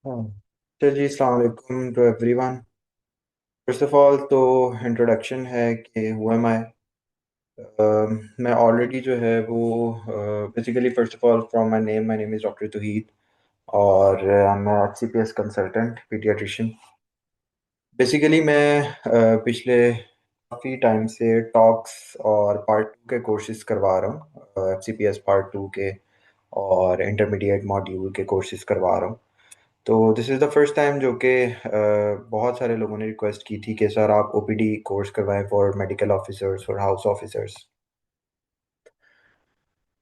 हाँ। चलिए, अस्सलाम वालेकुम to everyone. First of all तो इंट्रोडक्शन है कि हु एम आई। मैं ऑलरेडी जो है वो basically first of all from my name is doctor Tauheed. और मैं HCPS कंसल्टेंट पीडियाट्रिशियन। बेसिकली मैं पिछले काफ़ी टाइम से टॉक्स और पार्ट टू के कोर्सेज करवा रहा हूँ, HCPS पार्ट टू के और इंटरमीडिएट मॉड्यूल के कोर्सेज करवा रहा हूँ। तो this is the first time जो कि बहुत सारे लोगों ने रिक्वेस्ट की थी कि सर आप OPD कोर्स करवाएं for medical officers, for house officers.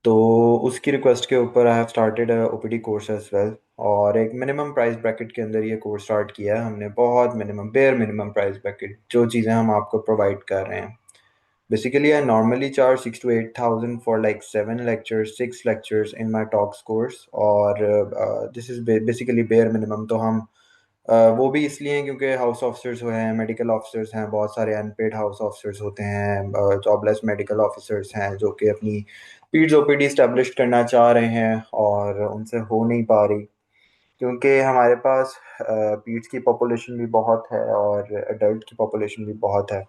तो उसकी रिक्वेस्ट के ऊपर I have started OPD course as well. और एक मिनिमम प्राइस ब्रैकेट के अंदर ये कोर्स स्टार्ट किया है हमने, बहुत minimum, bare minimum price bracket जो चीज़ें हम आपको प्रोवाइड कर रहे हैं। Basically, I normally charge 6 to 8 thousand for like 7 lectures, 6 lectures in my talks course, और this is basically bare minimum। तो हम वो भी इसलिए हैं क्योंकि हाउस ऑफिसर्स हैं, मेडिकल ऑफिसर्स हैं, बहुत सारे अनपेड हाउस ऑफिसर्स होते हैं, जॉबलेस मेडिकल ऑफिसर्स हैं जो कि अपनी पीड्स OPD स्टैब्लिश करना चाह रहे हैं और उनसे हो नहीं पा रही, क्योंकि हमारे पास पीड्स की पॉपुलेशन भी बहुत है और अडल्ट की पॉपुलेशन भी बहुत है।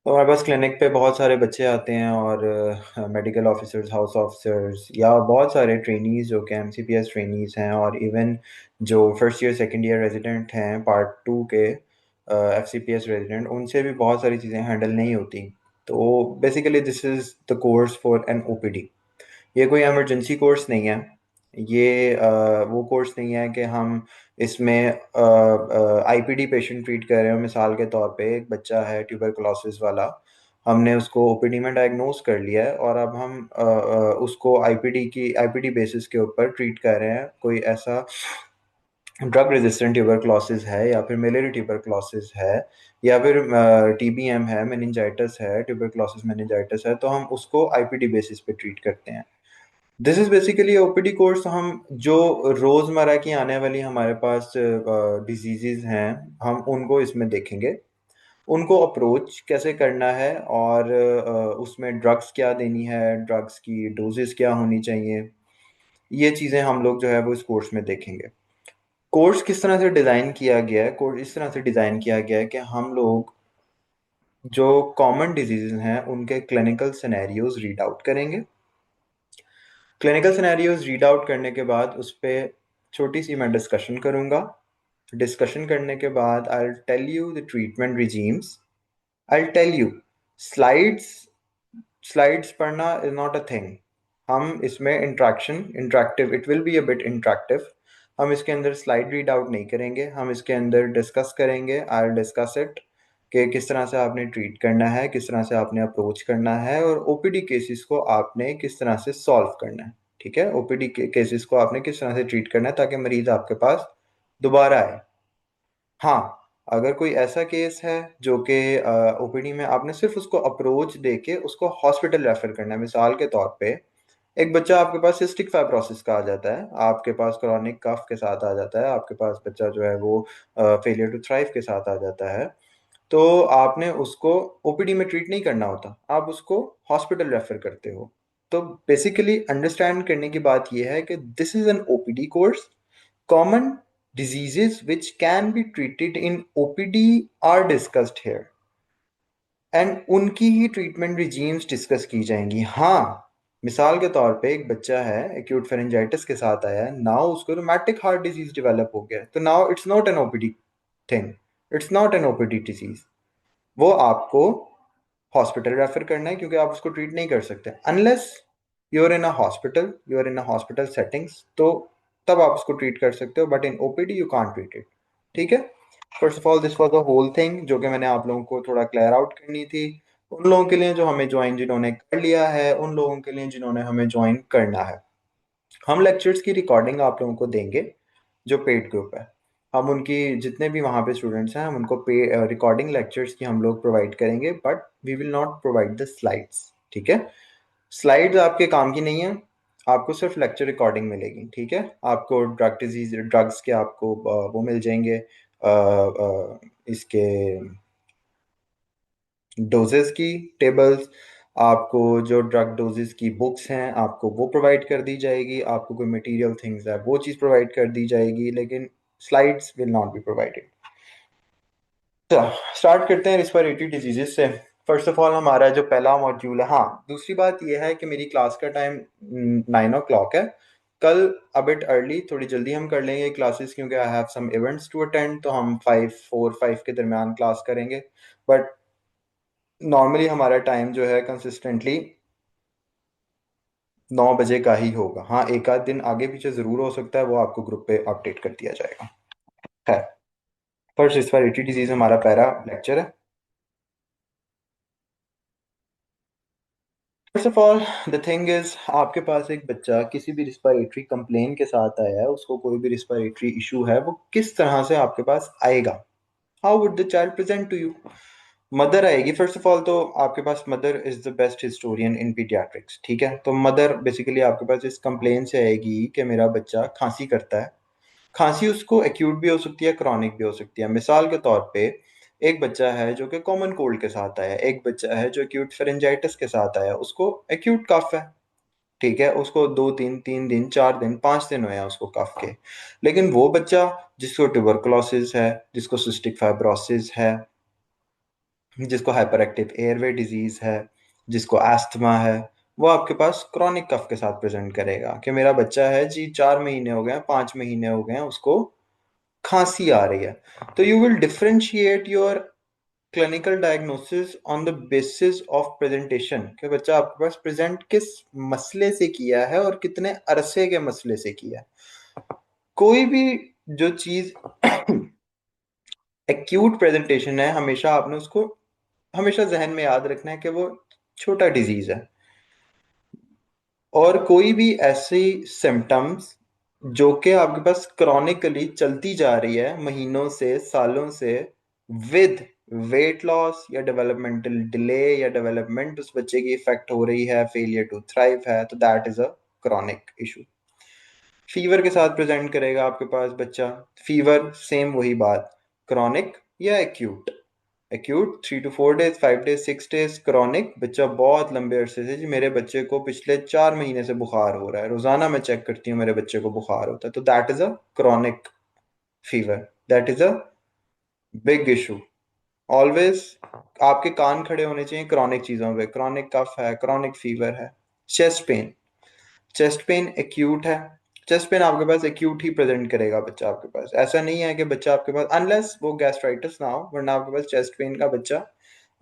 तो हमारे पास क्लिनिक पे बहुत सारे बच्चे आते हैं और मेडिकल ऑफिसर्स, हाउस ऑफिसर्स या बहुत सारे ट्रेनीज जो कि MCPS ट्रेनीज हैं, और इवन जो first year second year resident हैं पार्ट टू के FCPS रेजिडेंट, उनसे भी बहुत सारी चीज़ें हैंडल नहीं होती। तो basically this is the course for an OPD। ये कोई इमरजेंसी कोर्स नहीं है। ये वो कोर्स नहीं है कि हम इसमें IPD पेशेंट ट्रीट कर रहे हो। मिसाल के तौर पे एक बच्चा है ट्यूबरकुलोसिस वाला, हमने उसको OPD में डायग्नोज कर लिया है और अब हम उसको IPD बेसिस के ऊपर ट्रीट कर रहे हैं। कोई ऐसा ड्रग रेजिस्टेंट ट्यूबरकुलोसिस है या फिर मिलियरी ट्यूबरकुलोसिस है या फिर TBM है, मेनिंजाइटिस है, ट्यूबरकुलोसिस मेनिंजाइटिस है, तो हम उसको IPD बेसिस पे ट्रीट करते हैं। This is basically OPD course. हम जो रोजमर्रा की आने वाली हमारे पास डिजीजेज हैं, हम उनको इसमें देखेंगे, उनको अप्रोच कैसे करना है, और उसमें ड्रग्स क्या देनी है, ड्रग्स की डोजेस क्या होनी चाहिए, ये चीज़ें हम लोग जो है वो इस कोर्स में देखेंगे। कोर्स किस तरह से डिज़ाइन किया गया है? कोर्स इस तरह से डिज़ाइन किया गया है कि हम लोग जो कॉमन डिजीजेज हैं उनके क्लिनिकल सिनेरियोज रीड आउट करेंगे। क्लिनिकल सिनेरियोज रीड आउट करने के बाद उस पर छोटी सी मैं डिस्कशन करूंगा। डिस्कशन करने के बाद I will tell you the treatment regimes. I will tell you slides. Slides पढ़ना इज नॉट अ थिंग। हम इसमें interactive, it will be a bit interactive. हम इसके अंदर स्लाइड रीड आउट नहीं करेंगे, हम इसके अंदर डिस्कस करेंगे। आई विल डिस्कस इट कि किस तरह से आपने ट्रीट करना है, किस तरह से आपने अप्रोच करना है, और OPD केसेस को आपने किस तरह से सॉल्व करना है। ठीक है, OPD केसेस को आपने किस तरह से ट्रीट करना है ताकि मरीज आपके पास दोबारा आए। हाँ, अगर कोई ऐसा केस है जो कि OPD में आपने सिर्फ उसको अप्रोच दे के उसको हॉस्पिटल रेफर करना है। मिसाल के तौर पे एक बच्चा आपके पास सिस्टिक फाइब्रोसिस का आ जाता है, आपके पास क्रॉनिक कफ के साथ आ जाता है, आपके पास बच्चा जो है वो फेलियर टू थ्राइव के साथ आ जाता है, तो आपने उसको OPD में ट्रीट नहीं करना होता, आप उसको हॉस्पिटल रेफर करते हो। तो बेसिकली अंडरस्टैंड करने की बात यह है कि this is an OPD course. Common diseases which can be treated in OPD are discussed here, and उनकी ही ट्रीटमेंट रिजीम्स डिस्कस की जाएंगी। हाँ, मिसाल के तौर पे एक बच्चा है एक्यूट फेरेंजाइटिस के साथ आया है, नाउ उसको रोमैटिक हार्ट डिजीज डेवलप हो गया है, तो now it's not N OPD thing, it's not N OPD disease. वो आपको हॉस्पिटल रेफर करना है क्योंकि आप उसको ट्रीट नहीं कर सकते unless you are in a hospital settings, तो तब आप उसको ट्रीट कर सकते हो, but in OPD you can't treat it. ठीक है। First of all this was a whole thing जो कि मैंने आप लोगों को थोड़ा क्लियर आउट करनी थी। उन लोगों के लिए जो हमें ज्वाइन, जिन्होंने कर लिया है, उन लोगों के लिए जिन्होंने हमें ज्वाइन करना है, हम लेक्चर्स की रिकॉर्डिंग आप लोगों को देंगे जो पेड ग्रुप है। हम उनकी जितने भी वहाँ पे स्टूडेंट्स हैं, हम उनको पे रिकॉर्डिंग लेक्चर्स की हम लोग प्रोवाइड करेंगे, but we will not provide the slides. ठीक है, स्लाइड्स आपके काम की नहीं है, आपको सिर्फ लेक्चर रिकॉर्डिंग मिलेगी। ठीक है, आपको ड्रग्स के आपको वो मिल जाएंगे, इसके डोजेस की टेबल्स, आपको जो ड्रग डोजेस की बुक्स हैं आपको वो प्रोवाइड कर दी जाएगी, आपको कोई मटेरियल थिंग्स है वो चीज़ प्रोवाइड कर दी जाएगी, लेकिन slides will not be provided. तो स्टार्ट करते हैं रिस्पिरेटरी डिजीजेस से। फर्स्ट ऑफ ऑल हमारा जो पहला मॉड्यूल है, हाँ दूसरी बात यह है कि मेरी क्लास का टाइम 9 o'clock है। कल अ बिट अर्ली, थोड़ी जल्दी हम कर लेंगे क्लासेस क्योंकि I have some events to attend, तो हम 5 4 5 के दरमियान क्लास करेंगे। बट नॉर्मली हमारा टाइम जो है कंसिस्टेंटली 9 बजे का ही होगा। हाँ एक आध दिन आगे पीछे ज़रूर हो सकता है, वो आपको ग्रुप पे अपडेट कर दिया जाएगा। है फर्स्ट रिस्पिरेटरी डिजीज हमारा पहला लेक्चर है। First of all the thing is, आपके पास एक बच्चा किसी भी रिस्पिरेटरी कंप्लेन के साथ आया है, उसको कोई भी रिस्पिरेटरी इशू है, वो किस तरह से आपके पास आएगा? How would the child present to you? Mother आएगी। फर्स्ट ऑफ ऑल तो आपके पास mother is the best historian in paediatrics, ठीक है? तो मदर बेसिकली आपके पास इस कंप्लेन से आएगी कि मेरा बच्चा खांसी करता है। खांसी उसको एक्यूट भी हो सकती है, क्रॉनिक भी हो सकती है। मिसाल के तौर पे एक बच्चा है जो कि कॉमन कोल्ड के साथ आया, एक बच्चा है जो एक्यूट फेरेंजाइटिस के साथ आया, उसको एक्यूट कफ है, ठीक है? उसको 2 3 3 दिन 4 दिन 5 दिन हुए हैं उसको कफ के। लेकिन वो बच्चा जिसको ट्यूबरकुलोसिस है, जिसको सिस्टिक फाइब्रोसिस है, जिसको हाइपर एक्टिव एयरवे डिजीज है, जिसको एस्थमा है, वो आपके पास क्रॉनिक कफ के साथ प्रेजेंट करेगा कि मेरा बच्चा है जी 4 महीने हो गए हैं, 5 महीने हो गए हैं, उसको खांसी आ रही है। तो you will differentiate your clinical diagnosis on the basis of presentation, कि बच्चा आपके पास प्रेजेंट किस मसले से किया है और कितने अरसे के मसले से किया है। कोई भी जो चीज एक्यूट प्रेजेंटेशन है, हमेशा आपने उसको हमेशा जहन में याद रखना है कि वो छोटा डिजीज है। और कोई भी ऐसी सिम्टम्स जो कि आपके पास क्रॉनिकली चलती जा रही है महीनों से सालों से, विद वेट लॉस या डेवलपमेंटल डिले या डेवलपमेंट उस बच्चे की इफेक्ट हो रही है, फेलियर टू थ्राइव है, तो that is a chronic issue. Fever के साथ प्रेजेंट करेगा आपके पास बच्चा, फीवर सेम वही बात, क्रॉनिक या acute. Acute 3 to 4 days, 5 days, 6 days। Chronic बच्चा बहुत लंबे अरसे से, जी मेरे बच्चे को पिछले 4 महीने से बुखार हो रहा है, रोजाना मैं चेक करती हूँ मेरे बच्चे को बुखार होता है, तो that is a chronic fever, that is a big issue. Always आपके कान खड़े होने चाहिए क्रॉनिक चीजों पे। क्रॉनिक कफ है, क्रॉनिक फीवर है। Chest pen, chest pain acute है। चेस्ट पेन आपके पास एक्यूट ही प्रेजेंट करेगा बच्चा आपके पास, ऐसा नहीं है कि बच्चा आपके पास अनलेस वो गैस्ट्राइटिस ना हो, वरना आपके पास चेस्ट पेन का बच्चा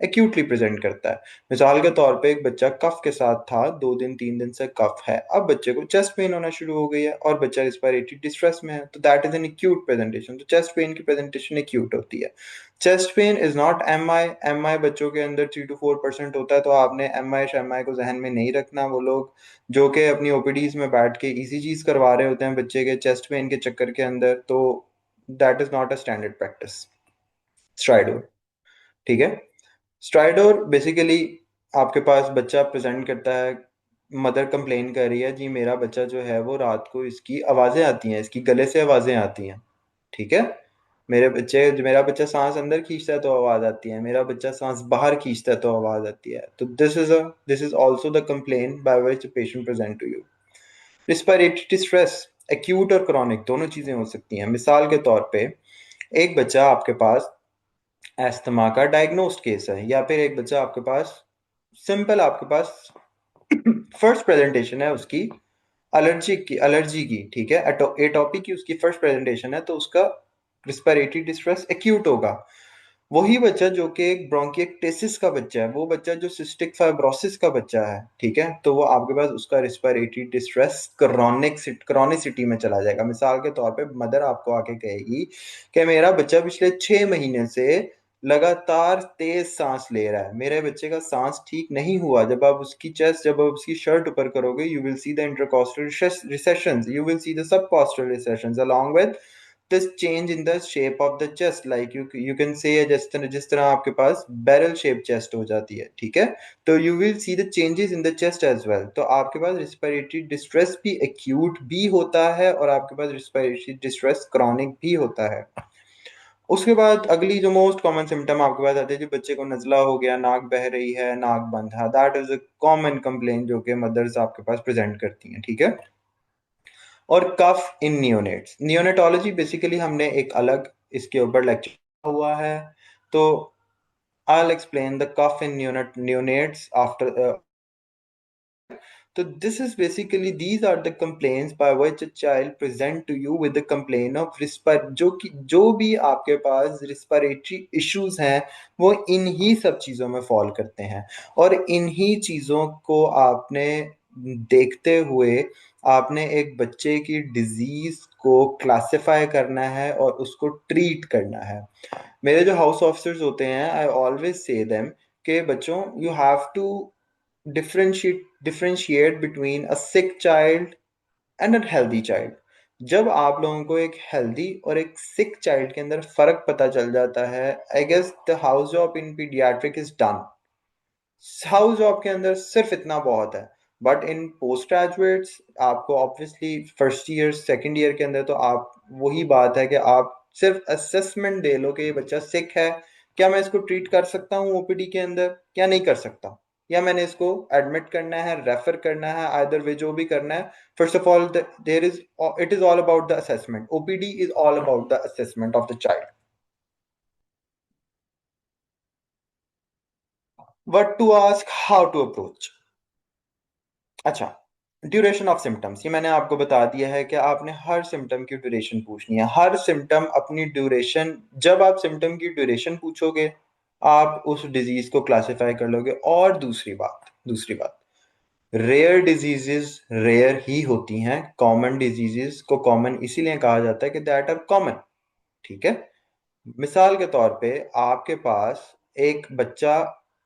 एक्यूटली प्रेजेंट करता है। मिसाल के तौर पे एक बच्चा कफ के साथ था, 2 दिन 3 दिन से कफ है, अब बच्चे को चेस्ट पेन होना शुरू हो गई है और बच्चा रिस्पिरेटरी डिस्ट्रेस में है, तो that is an acute presentation. तो चेस्ट पेन की प्रेजेंटेशन एक्यूट होती है। Chest pain is not M I. M I बच्चों के अंदर 3 to 4% होता है, तो आपने एम आई शम आई को जहन में नहीं रखना। वो लोग जो कि अपनी ओपीडीज में बैठ के इसी चीज करवा रहे होते हैं बच्चे के चेस्ट पेन के चक्कर के अंदर, तो that is not a standard practice. Stridor, ठीक है? स्ट्राइडोर बेसिकली आपके पास बच्चा प्रेजेंट करता है, मदर कंप्लेन कर रही है जी मेरा बच्चा जो है वो रात को इसकी आवाजें आती हैं, इसकी गले से आवाजें आती हैं, ठीक है? मेरा बच्चा सांस अंदर खींचता है तो आवाज आती है, मेरा बच्चा सांस बाहर खींचता है तो आवाज आती है। तो this is also the complain by which patient present to you. Respiratory distress acute और क्रॉनिक दोनों चीजें हो सकती हैं। मिसाल के तौर पे एक बच्चा आपके पास एस्थमा का डायग्नोस्ड केस है, या फिर एक बच्चा आपके पास सिंपल आपके पास फर्स्ट प्रेजेंटेशन है उसकी एलर्जी की, ठीक है? एटोपी की उसकी फर्स्ट प्रेजेंटेशन है, तो उसका रिस्पिरेटरी डिस्ट्रेस एक्यूट होगा। वही बच्चा जो कि एक ब्रोंकिएक्टेसिस का बच्चा है, वो बच्चा जो सिस्टिक फाइब्रोसिस का बच्चा है, ठीक है, तो वो आपके पास उसका रिस्पिरेटरी डिस्ट्रेस क्रॉनिसिटी में चला जाएगा। मिसाल के तौर पे मदर आपको आके कहेगी कि मेरा बच्चा पिछले 6 महीने से लगातार तेज सांस ले रहा है, मेरे बच्चे का सांस ठीक नहीं हुआ। जब आप उसकी शर्ट ऊपर करोगे, you will see the intercostal recessions, you will see the subcostal recessions along with this change in the shape of the chest, like you can say जिस तरह आपके पास बैरल शेप चेस्ट हो जाती है, ठीक है? तो you will see the changes in the chest as well। तो आपके पास रिस्पिरेटरी डिस्ट्रेस भी एक्यूट भी होता है और आपके पास रिस्पिरेटरी डिस्ट्रेस क्रॉनिक भी होता है। उसके बाद अगली जो मोस्ट कॉमन सिम्टम आपके पास आती है, जो बच्चे को नजला हो गया, नाक बह रही है, नाक बंद है, that is a common complain जो कि मदर्स आपके पास प्रेजेंट करती हैं, ठीक है। और कफ इन नियोनेट्स, नियोनेटोलॉजी बेसिकली हमने एक अलग इसके ऊपर लेक्चर हुआ है, तो I'll explain the cough in neonates after. So this is basically, these are the complaints by which a child present to you with the complaint of जो कि जो भी आपके पास रिस्पिरेटरी इश्यूज हैं वो इन्हीं सब चीज़ों में फॉल करते हैं। और इन्हीं चीज़ों को आपने देखते हुए आपने एक बच्चे की डिजीज को क्लासिफाई करना है और उसको ट्रीट करना है। मेरे जो हाउस ऑफिसर्स होते हैं, आई ऑलवेज से देम कि बच्चों, you have to differentiate between a sick child and a healthy child. जब आप लोगों को एक हेल्दी और एक सिक चाइल्ड के अंदर फर्क पता चल जाता है, I guess the house job in paediatric is done. House job के अंदर सिर्फ इतना बहुत है। बट इन पोस्ट ग्रेजुएट्स आपको obviously first year second year के अंदर तो आप, वही बात है कि आप सिर्फ असेसमेंट दे लो कि ये बच्चा सिक है, क्या मैं इसको ट्रीट कर सकता हूँ ओपीडी के अंदर, क्या नहीं कर सकता, या मैंने इसको एडमिट करना है, रेफर करना है, आइदर वे जो भी करना है। First of all there is, it is all about the assessment, OPD is all about the assessment of the child, what to ask, how to approach. अच्छा, ड्यूरेशन ऑफ सिम्टम्स, ये मैंने आपको बता दिया है कि आपने हर सिम्टम की ड्यूरेशन पूछनी है, हर सिम्टम अपनी ड्यूरेशन। जब आप सिम्टम की ड्यूरेशन पूछोगे आप उस डिजीज को क्लासिफाई कर लोगे। और दूसरी बात, रेयर डिजीजेस रेयर ही होती हैं, कॉमन डिजीजेस को कॉमन इसीलिए कहा जाता है कि दैट आर कॉमन, ठीक है। मिसाल के तौर पे आपके पास एक बच्चा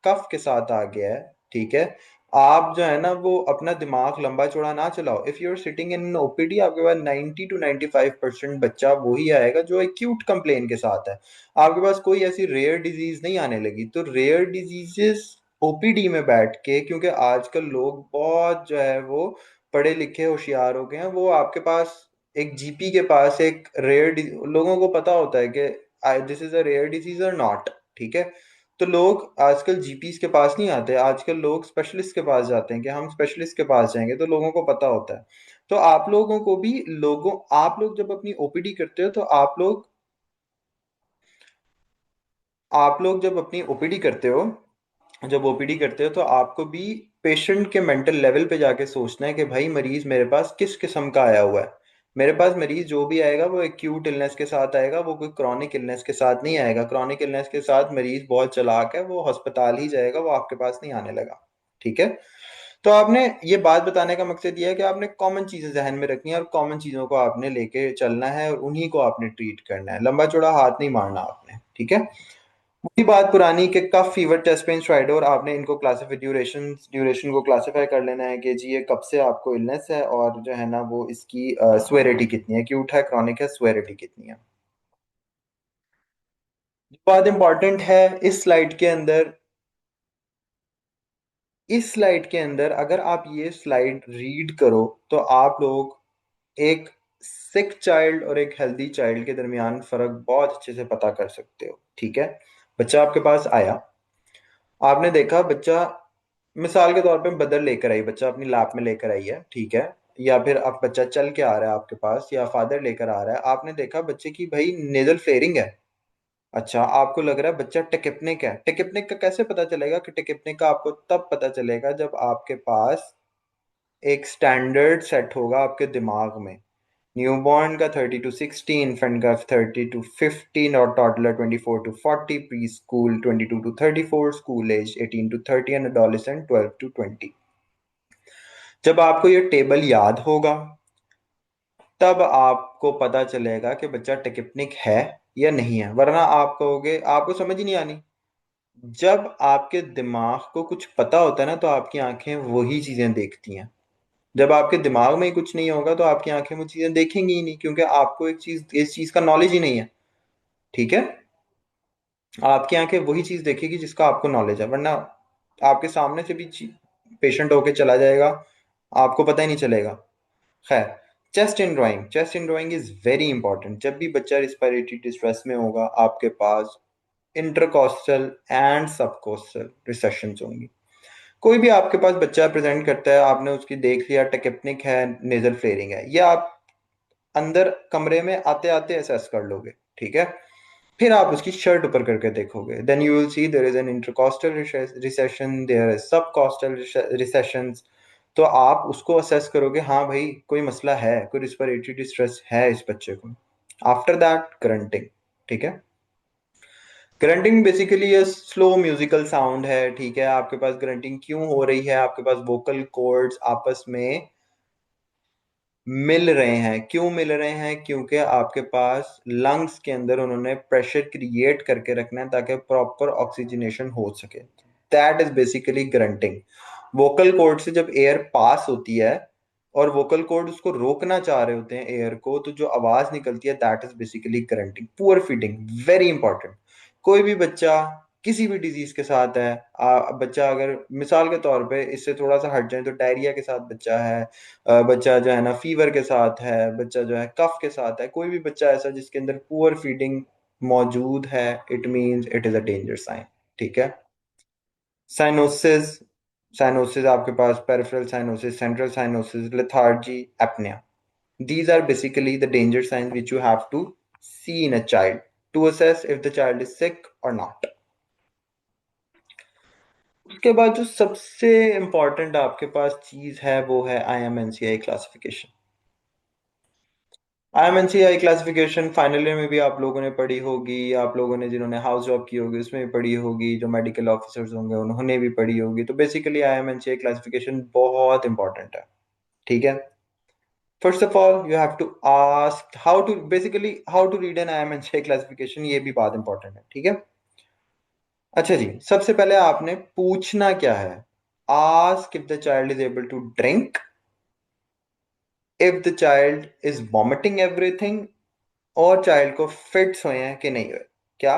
कफ के साथ आ गया है, ठीक है। आप जो है ना वो अपना दिमाग लंबा चौड़ा ना चलाओ। If you are sitting in OPD, आपके पास 90 to 95% बच्चा वही आएगा जो एक्यूट कंप्लेन के साथ है। आपके पास कोई ऐसी रेयर डिजीज नहीं आने लगी। तो रेयर डिजीजेस ओपीडी में बैठ के, क्योंकि आजकल लोग बहुत जो है वो पढ़े लिखे होशियार हो गए हैं, वो आपके पास एक जीपी के पास एक रेयर, लोगों को पता होता है कि this is a rare disease और नॉट, ठीक है। तो लोग आजकल जीपीस के पास नहीं आते, आजकल लोग स्पेशलिस्ट के पास जाते हैं कि हम स्पेशलिस्ट के पास जाएंगे, तो लोगों को पता होता है। तो आप लोगों को भी, आप लोग जब अपनी ओपीडी करते हो तो आप लोग जब अपनी ओपीडी करते हो, जब ओपीडी करते हो तो आपको भी पेशेंट के मेंटल लेवल पे जाके सोचना है कि भाई मरीज मेरे पास किस किस्म का आया हुआ है। मेरे पास मरीज जो भी आएगा वो एक्यूट इलनेस के साथ आएगा, वो कोई क्रॉनिक इलनेस के साथ नहीं आएगा। क्रॉनिक इलनेस के साथ मरीज बहुत चालाक है, वो अस्पताल ही जाएगा, वो आपके पास नहीं आने लगा, ठीक है। तो आपने ये बात बताने का मकसद ये है कि आपने कॉमन चीजें जहन में रखनी है और कॉमन चीजों को आपने लेके चलना है और उन्हीं को आपने ट्रीट करना है, लंबा चौड़ा हाथ नहीं मारना आपने, ठीक है। वही बात पुरानी कि कफ, फीवर, चेस्ट पेन, स्ट्राइडर, आपने इनको क्लासिफाई, ड्यूरेशन को क्लासिफाई कर लेना है कि जी ये कब से आपको इलनेस है और जो है ना वो इसकी स्वेरिटी कितनी है, एक्यूट है, क्रॉनिक है, स्वेरिटी कितनी है। जो बात इंपॉर्टेंट है इस स्लाइड के अंदर अगर आप ये स्लाइड रीड करो तो आप लोग एक सिक चाइल्ड और एक हेल्दी चाइल्ड के दरमियान फर्क बहुत अच्छे से पता कर सकते हो, ठीक है। बच्चा आपके पास आया, आपने देखा बच्चा, मिसाल के तौर पे बदर लेकर आई, बच्चा अपनी लैप में लेकर आई है, ठीक है। या फिर आप, बच्चा चल के आ रहा है आपके पास या फादर लेकर आ रहा है, आपने देखा बच्चे की भाई नेजल फ्लेयरिंग है। अच्छा, आपको लग रहा है बच्चा टेकिपनिक है। टेकिपनिक का कैसे पता चलेगा? कि टेकिपनिक का आपको तब पता चलेगा जब आपके पास एक स्टैंडर्ड सेट होगा आपके दिमाग में। न्यूबॉर्न का 30 to 60, इन्फेंट का 30 to 15, और toddler 24 to 40, pre school 22 to 34, school age 18 to 30, and adolescent 12 to 20। जब आपको ये टेबल याद होगा तब आपको पता चलेगा कि बच्चा टेकिपनिक है या नहीं है, वरना आप कहोगे, आपको समझ ही नहीं आनी। जब आपके दिमाग को कुछ पता होता है ना तो आपकी आंखें वही चीजें देखती हैं। जब आपके दिमाग में ही कुछ नहीं होगा तो आपकी आंखें वो चीजें देखेंगी ही नहीं, क्योंकि आपको एक चीज, इस चीज का नॉलेज ही नहीं है, ठीक है। आपकी आंखें वही चीज देखेगी जिसका आपको नॉलेज है, वरना आपके सामने से भी पेशेंट होके चला जाएगा, आपको पता ही नहीं चलेगा। खैर, chest in drawing is very important. जब भी बच्चा रिस्पिरेटरी डिस्ट्रेस में होगा, आपके पास इंटरकोस्टल एंड सबकोस्टल रिसेशंस होंगी। कोई भी आपके पास बच्चा प्रेजेंट करता है, आपने उसकी देख लिया टेकिपनिक है, नेजल फ्लेयरिंग है, ये आप अंदर कमरे में आते आते असेस कर लोगे, ठीक है। फिर आप उसकी शर्ट ऊपर करके देखोगे, then you will see there is an intercostal recession, there is subcostal recessions. तो आप उसको असेस करोगे, हाँ भाई कोई मसला है, कोई रिस्पिरेटरी डिस्ट्रेस है इस बच्चे को। आफ्टर दैट ग्रंटिंग, ठीक है। ग्रंटिंग बेसिकली ये स्लो म्यूजिकल साउंड है, ठीक है। आपके पास ग्रंटिंग क्यों हो रही है? आपके पास वोकल कॉर्ड्स आपस में मिल रहे हैं। क्यों मिल रहे हैं? क्योंकि आपके पास लंग्स के अंदर उन्होंने प्रेशर क्रिएट करके रखना है ताकि प्रॉपर ऑक्सीजनेशन हो सके। That is basically grunting. Vocal cord से जब एयर पास होती है और वोकल कॉर्ड उसको रोकना चाह रहे होते हैं एयर को, तो जो आवाज निकलती है that is basically grunting. Poor feeding very important. कोई भी बच्चा किसी भी डिजीज के साथ है, बच्चा अगर मिसाल के तौर पे इससे थोड़ा सा हट जाए तो डायरिया के साथ बच्चा है, बच्चा जो है ना फीवर के साथ है, बच्चा जो है कफ के साथ है, कोई भी बच्चा ऐसा जिसके अंदर पुअर फीडिंग मौजूद है, it means it is a danger sign, ठीक है। साइनोसिस, साइनोसिस आपके पास peripheral cyanosis, central cyanosis, lethargy, apnoea, these are basically the danger signs which you have to see in a child to assess if the child is sick or not. उसके बाद जो सबसे important आपके पास चीज है वो है IMNCI classification. IMNCI classification final year में भी आप लोगों ने पढ़ी होगी, आप लोगों ने जिन्होंने हाउस जॉब की होगी उसमें भी पढ़ी होगी, जो मेडिकल ऑफिसर्स होंगे उन्होंने भी पढ़ी होगी। तो बेसिकली IMNCI क्लासिफिकेशन बहुत इंपॉर्टेंट है, ठीक है। First of all you have to ask how to read an IMNCI classification, ये भी बात इंपॉर्टेंट है, ठीक है। अच्छा जी, सबसे पहले आपने पूछना क्या है? Ask if the child is able to drink, if the child is vomiting everything, और चाइल्ड को फिट्स हुए हैं कि नहीं हुए। क्या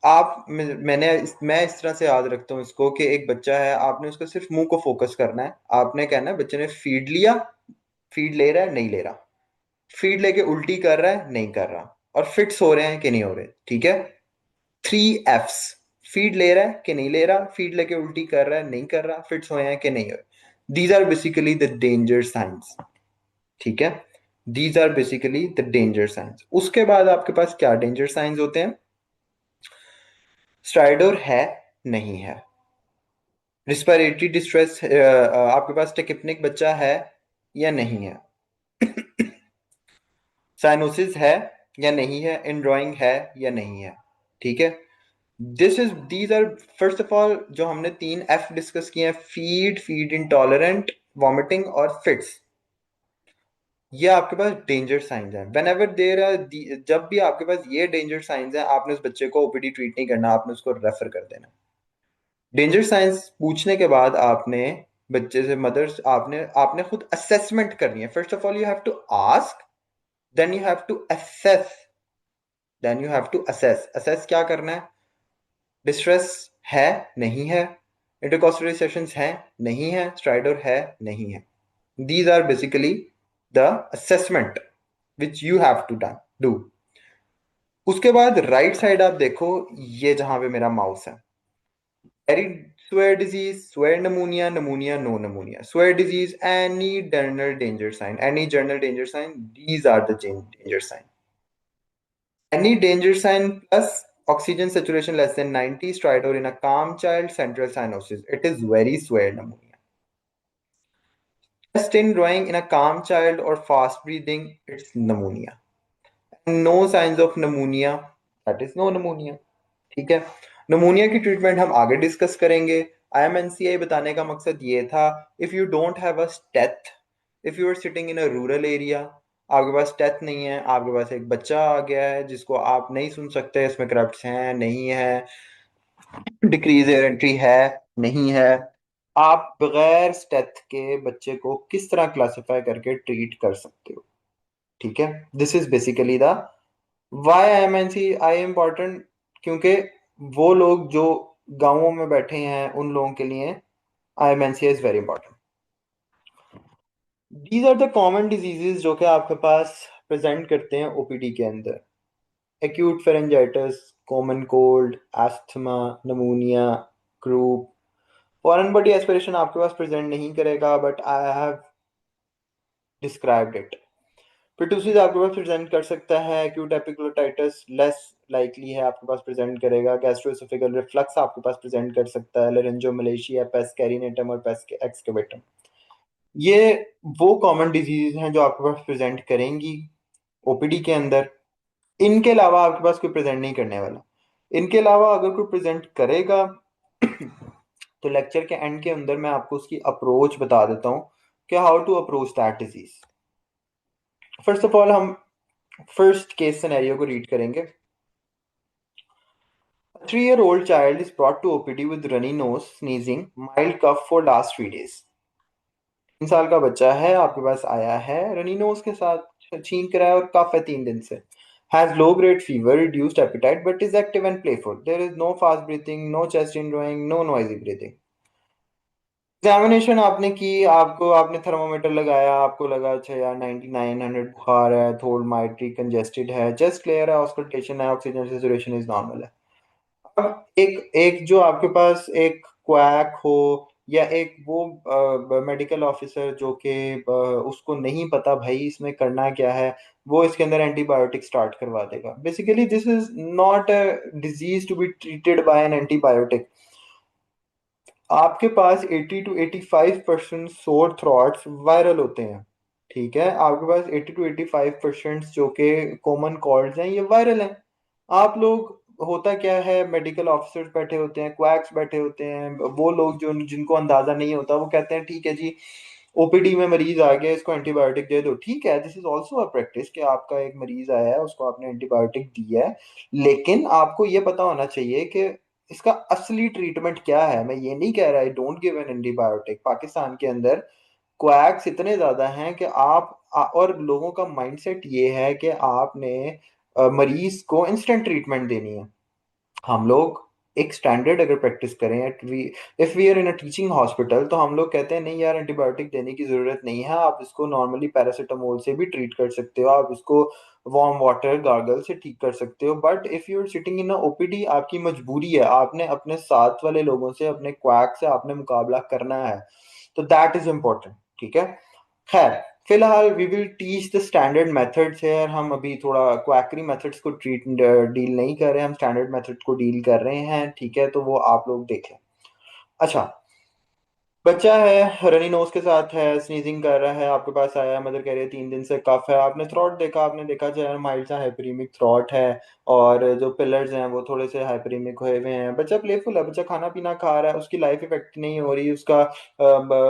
आप मैं इस तरह से याद रखता हूँ इसको कि एक बच्चा है, आपने उसका सिर्फ मुंह को फोकस करना है। आपने कहना है बच्चे ने फीड लिया, फीड ले रहा है नहीं ले रहा, फीड लेके उल्टी कर रहा है नहीं कर रहा, और फिट्स हो रहे हैं कि नहीं हो रहे, ठीक है। 3 F's, फीड ले रहा है कि नहीं ले रहा, फीड लेके उल्टी कर रहा है नहीं कर रहा, फिट्स हुए हैं कि नहीं हुए। These are basically the danger signs, ठीक है। These are basically the danger signs. उसके बाद आपके पास क्या डेंजर साइंस होते हैं? स्ट्राइडर है नहीं है, रिस्पिरेटरी डिस्ट्रेस, आपके पास टेकिपनिक बच्चा है या नहीं है, साइनोसिस है या नहीं है, इनड्रॉइंग है या नहीं है, ठीक है। These are first of all जो हमने 3 F डिस्कस किए हैं, फीड, फीड इंटॉलरेंट, वॉमिटिंग और फिट्स, ये आपके पास डेंजर साइंस हैं। वेन एवर देर आर, जब भी आपके पास ये डेंजर साइंस हैं, आपने उस बच्चे को ओपीडी ट्रीट नहीं करना, आपने उसको रेफर कर देना। डेंजर साइंस पूछने के बाद आपने बच्चे से मदर्स आपने आपने खुद असेसमेंट करनी है। First of all you have to ask, then you have to assess, then you have to assess. Assess क्या करना है? डिस्ट्रेस है नहीं है, इंटरकॉस्टल सेशंस है नहीं है, स्ट्राइडर है नहीं है। These are basically the assessment which you have to do. उसके बाद राइट साइड आप देखो, ये जहां पे मेरा माउस है, swear disease, swear pneumonia, pneumonia, no pneumonia, swear disease, any general danger sign, any general danger sign, these are the danger sign. Any danger sign plus oxygen saturation less than 90, stridor in a calm child, central cyanosis, it is very swear pneumonia. Chest in drawing in a calm child or fast breathing, it's pneumonia. No signs of pneumonia, that is no pneumonia. ठीक है। नमूनिया की treatment हम आगे discuss करेंगे। IMNCI बताने का मकसद ये था, if you don't have a steth, if you are sitting in a rural area, आपके पास स्टेथ नहीं है, आपके पास एक बच्चा आ गया है जिसको आप नहीं सुन सकते, इसमें करप्ट हैं नहीं है, डिक्रीज एयर एंट्री है नहीं है, आप बगैर स्टेथ के बच्चे को किस तरह क्लासिफाई करके ट्रीट कर सकते हो, ठीक है। This is basically the why IMNCI important, क्योंकि वो लोग जो गांवों में बैठे हैं उन लोगों के लिए IMNCI is very important. These are the common diseases जो कि आपके पास प्रेजेंट करते हैं ओपीडी के अंदर। Acute pharyngitis, common cold, asthma, pneumonia, croup. Foreign body aspiration आपके पास प्रेजेंट नहीं करेगा, but I have described it. Pertussis आपके पास प्रेजेंट कर सकता है। एक्यूट एपिग्लोटाइटिस लेस लाइकली है आपके पास प्रेजेंट करेगा। गैस्ट्रोएसोफेगल रिफ्लक्स आपके पास प्रेजेंट कर सकता है। लेरिंजोमलेशिया, पेस कैरिनेटम और पेस एक्सकेवेटम, ये वो कॉमन डिजीज हैं जो आपके पास प्रेजेंट करेंगी ओपीडी के अंदर। इनके अलावा आपके पास कोई प्रेजेंट नहीं करने वाला। इनके अलावा अगर कोई प्रेजेंट करेगा तो लेक्चर के एंड के अंदर मैं आपको उसकी अप्रोच बता देता हूँ कि how to approach that disease. First of all हम फर्स्ट केस सिनेरियो को रीड करेंगे। A 3-year-old child is brought to OPD with runny nose, sneezing, mild cough for last 3 days. 3 साल का बच्चा है, आपके पास आया है रनी नोज के साथ, छींक रहा है और कफ है 3 दिन से। Has low grade fever, reduced appetite, but is active and playful. There is no fast breathing, no chest indrawing, no noisy breathing. Examination आपने की, आपको आपने थर्मोमीटर लगाया, आपको लगा अच्छा यार 9900 बुखार है, थोड़ा माइल्डली कंजेस्टेड है, चेस्ट क्लियर है, ऑस्कल्टेशन है, ऑक्सीजन सेचुरेशन इज नॉर्मल है। अब एक एक जो आपके पास एक क्वैक हो या एक वो मेडिकल ऑफिसर जो कि उसको नहीं पता भाई इसमें करना क्या है, वो इसके अंदर एंटीबायोटिक स्टार्ट करवा देगा। Basically this is not a disease to be treated by an antibiotic. आपके पास 80 to 85% सोर थ्रॉट्स वायरल होते हैं। ठीक है, आपके पास 80 to 85% जो कि कॉमन कॉल्ड्स हैं ये वायरल हैं। आप लोग, होता क्या है, मेडिकल ऑफिसर्स बैठे होते हैं, क्वैक्स बैठे होते हैं, वो लोग जो जिनको अंदाजा नहीं होता वो कहते हैं ठीक है जी ओपीडी में मरीज आ गया, इसको एंटीबायोटिक दे दो। ठीक है, this is also a practice कि आपका एक मरीज आया है, उसको आपने एंटीबायोटिक दी है, लेकिन आपको ये पता होना चाहिए कि इसका असली ट्रीटमेंट क्या है। मैं ये नहीं कह रहा है don't give an antibiotic. Pakistan के अंदर क्वैक्स इतने ज्यादा हैं कि और लोगों का माइंडसेट ये है कि आपने मरीज को इंस्टेंट ट्रीटमेंट देनी है। हम लोग एक स्टैंडर्ड अगर प्रैक्टिस करें, at we if we are in a teaching hospital, तो हम लोग कहते हैं नहीं यार एंटीबायोटिक देने की जरूरत नहीं है, आप इसको नॉर्मली पैरासीटामोल से भी ट्रीट कर सकते हो, आप इसको वार्म वाटर गार्गल से ठीक कर सकते हो। But if you are sitting in a OPD, आपकी मजबूरी है, आपने अपने साथ वाले लोगों से, अपने क्वैक से आपने मुकाबला करना है, तो दैट इज इम्पोर्टेंट। ठीक है, खैर फिलहाल we will teach the standard methods है। हम अभी थोड़ा क्वैकरी मेथड्स को डील नहीं कर रहे हैं, हम स्टैंडर्ड मेथड को डील कर रहे हैं। ठीक है, तो वो आप लोग देखें। अच्छा, बच्चा है, रनी नोज के साथ है, स्नीजिंग कर रहा है, आपके पास आया, मदर कह रही है 3 दिन से कफ है, आपने थ्रॉट देखा, आपने देखा जो है माइल्ड सा हाइपरीमिक थ्रॉट है और जो पिलर्स हैं वो थोड़े से हाइपरीमिक हुए हुए हैं। बच्चा प्लेफुल है, बच्चा खाना पीना खा रहा है, उसकी लाइफ इफेक्ट नहीं हो रही, उसका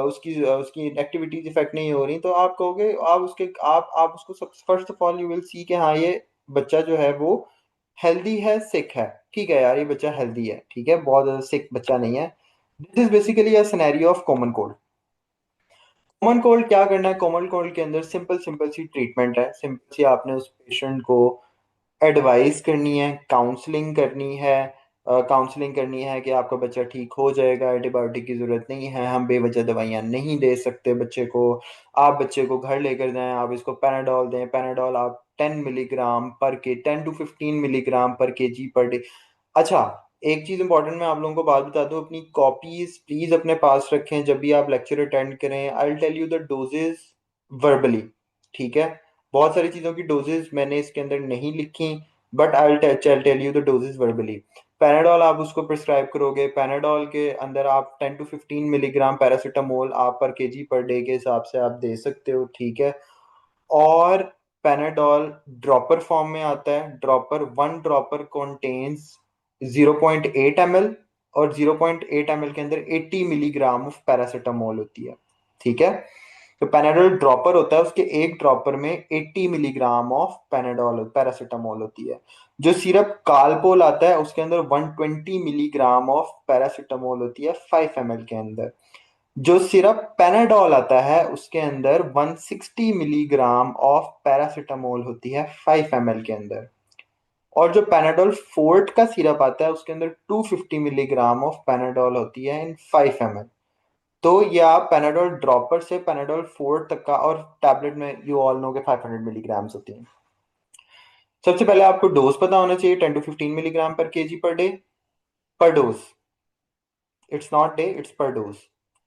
उसकी उसकी एक्टिविटीज इफेक्ट नहीं हो रही, तो आप कहोगे, आप उसको first of all you will सी कि हाँ ये बच्चा जो है वो हेल्दी है, सिक है। ठीक है यार, ये बच्चा हेल्दी है, ठीक है, बहुत ज्यादा सिक बच्चा नहीं है। This is basically a scenario of common cold. Common cold क्या करना है, कॉमन कोल्ड के अंदर सिंपल सिंपल सी ट्रीटमेंट है। सिंपल सी आपने उस पेशेंट को एडवाइस करनी है, काउंसलिंग करनी है। काउंसलिंग करनी है कि आपका बच्चा ठीक हो जाएगा, एंटीबायोटिक की जरूरत नहीं है, हम बेवजह दवाइयाँ नहीं दे सकते बच्चे को। आप बच्चे को घर लेकर जाएं, आप इसको पैनाडोल दें। पैनाडोल आप 10 मिलीग्राम पर के 10 to 15 milligram per KG per day. अच्छा, एक चीज इंपॉर्टेंट मैं आप लोगों को बात बता दूं, अपनी कॉपीज प्लीज अपने पास रखें जब भी आप लेक्चर अटेंड करें। I will tell you the doses verbally. ठीक है, बहुत सारी चीजों की डोजेस मैंने इसके अंदर नहीं लिखी, but I will tell you the doses verbally. Panadol आप उसको प्रिस्क्राइब करोगे, पैनाडोल के अंदर आप 10 to 15 मिलीग्राम पैरासीटामोल आप पर केजी पर डे के हिसाब से आप दे सकते हो। ठीक है, और पेनाडोल ड्रॉपर फॉर्म में आता है। ड्रॉपर, 1 ड्रॉपर कंटेन्स 0.8 ml, और 0.8 ml के अंदर 80 मिलीग्राम ऑफ पैरासीटामोल होती है। ठीक है, तो पेनाडोल ड्रॉपर होता है, उसके एक ड्रॉपर में 80 मिलीग्राम ऑफ पेनाडोल पैरासीटामोल होती है। जो सिरप कालपोल आता है उसके अंदर 120 मिलीग्राम ऑफ पैरासीटामोल होती है 5 ml के अंदर। जो सिरप पेनाडोल आता है उसके अंदर 160 मिलीग्राम ऑफ पैरासीटामोल होती है 5 ml के अंदर। और जो पेनाडोल फोर्ट का सिरप आता है उसके अंदर 250 मिलीग्राम ऑफ पेनाडोल होती है इन 5 ml। तो ये आप पेनाडोल ड्रॉपर से पेनाडोल 4 तक का, और टैबलेट में यू ऑल नो के 500 मिलीग्राम्स होती हैं। सबसे पहले आपको डोज पता होना चाहिए, 10 to 15 milligram per KG per day, per dose. It's not day, it's per dose.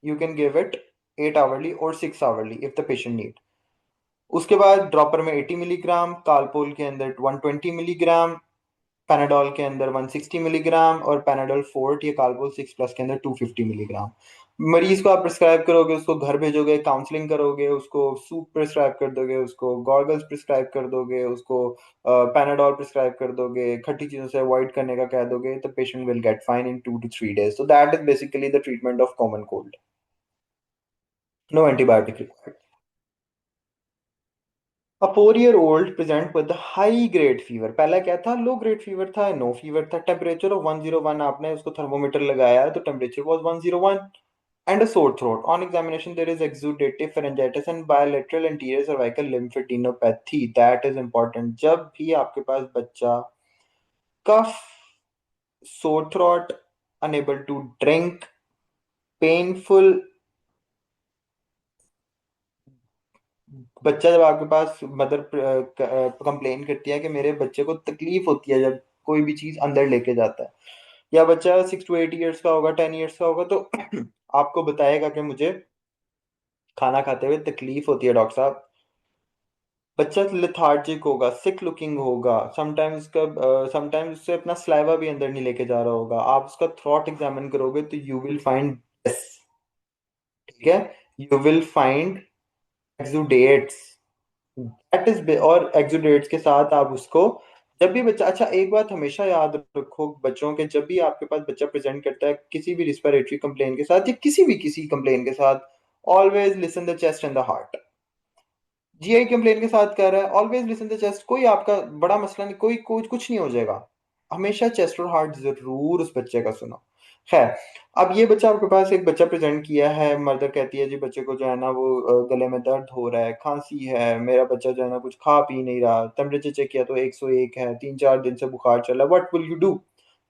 You can give it 8 hourly और 6 hourly if the patient need. उसके बाद ड्रॉपर में 80 मिलीग्राम, कालपोल के अंदर 120 मिलीग्राम, पैनाडोल के अंदर 160 मिलीग्राम, और पैनाडोल फोर्ट या कालपोल 6 प्लस के अंदर 250 मिलीग्राम। मरीज को आप प्रिस्क्राइब करोगे, उसको घर भेजोगे, काउंसलिंग करोगे, उसको सूप प्रिस्क्राइब कर दोगे, उसको गॉगल्स प्रिस्क्राइब कर दोगे, उसको पैनाडोल प्रिस्क्राइब कर दोगे, खट्टी चीजों से अवॉइड करने का कह दोगे, तो patient will get fine in 2 to 3 days। So that is basically the treatment of common cold. No antibiotic required. A 4-year-old present with a high grade fever. पहला क्या था? लो ग्रेड फीवर था, no fever था, temperature of 101, आपने उसको thermometer लगाया तो temperature was 101, and a sore throat. On examination, there is exudative pharyngitis and bilateral anterior cervical lymphadenopathy. That is important. जब भी आपके पास बच्चा कफ, sore throat, unable to drink, painful, बच्चा जब आपके पास मदर कंप्लेन करती है कि मेरे बच्चे को तकलीफ होती है जब कोई भी चीज अंदर लेके जाता है, या बच्चा 6 to 8 ईयर्स का होगा, 10 ईयर्स का होगा, तो आपको बताएगा कि मुझे खाना खाते हुए तकलीफ होती है डॉक्टर साहब। बच्चा लेथार्जिक होगा, सिक लुकिंग होगा, समटाइम्स उससे अपना स्लाइवा भी अंदर नहीं लेके जा रहा होगा, आप उसका थ्रॉट एग्जामिन करोगे तो यू विल फाइंड दिस। ठीक है, you will find exudates, that is, और एक्सुडेट्स के साथ आप उसको, जब भी बच्चा, अच्छा एक बात हमेशा याद रखो बच्चों के, जब भी आपके पास बच्चा प्रेजेंट करता है किसी भी रिस्पिरेटरी कंप्लेन के साथ या किसी कंप्लेन के साथ, always listen the chest and the heart. GI complain के साथ कह रहा है, ऑलवेज लिसन द चेस्ट, कोई आपका बड़ा मसला नहीं, कोई कुछ नहीं हो जाएगा, हमेशा चेस्ट और हार्ट जरूर उस बच्चे का सुनो। खैर, अब ये बच्चा आपके पास, एक बच्चा प्रेजेंट किया है, मदर कहती है जी बच्चे को जो है ना वो गले में दर्द हो रहा है, खांसी है, मेरा बच्चा जो है ना कुछ खा पी नहीं रहा, टेम्परेचर चेक किया तो 101 है, 3-4 दिन से बुखार चल रहा है, what will you do?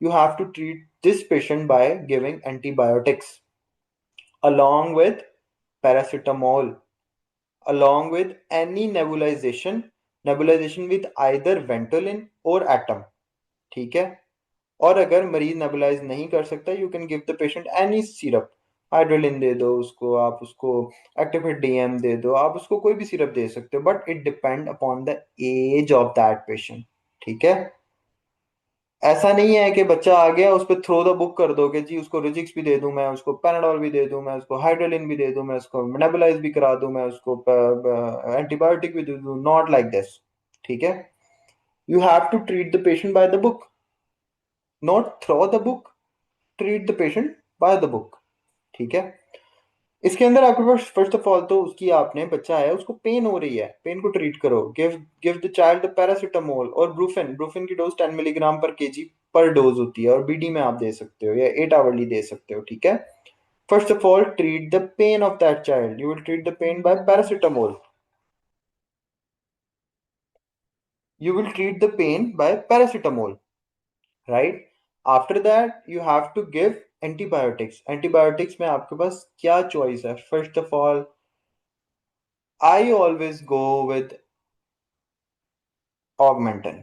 You have to treat this patient by giving antibiotics along with paracetamol, along with any nebulization with either Ventolin or Atom। ठीक है, और अगर मरीज नेबुलाइज नहीं कर सकता, you can give the patient any syrup, Hydrilin दे दो उसको, आप उसको एक्टिवेट डीएम दे दो, आप उसको कोई भी सिरप दे सकते हो, but it depend upon the age of that patient. ठीक है, ऐसा नहीं है कि बच्चा आ गया उस पर थ्रो द बुक कर दोगे जी, उसको रिजिक्स भी दे दूं मैं, उसको पैनाडोल भी दे दूं मैं, उसको हाइड्रोलिन भी दे दूं मैं, उसको नेबुलाइज भी करा दूं मैं, उसको एंटीबायोटिक भी दे दूं, नॉट लाइक दिस। ठीक है, you have to treat the patient by the book, not throw the book, treat the patient by the book. ठीक है, इसके अंदर आपके पास फर्स्ट ऑफ ऑल तो उसकी, आपने बच्चा है उसको पेन हो रही है, पेन को ट्रीट करो, give give the child paracetamol और ब्रूफेन। ब्रूफेन की डोज 10 मिलीग्राम पर केजी पर डोज होती है, और बीडी में आप दे सकते हो या 8 आवरली दे सकते हो। ठीक है, first of all treat the pain of that child, you will treat the pain by paracetamol, you will treat the pain by paracetamol, right? After that you have to give antibiotics। antibiotics में आपके पास क्या choice है? First of all, I always go with Augmentin।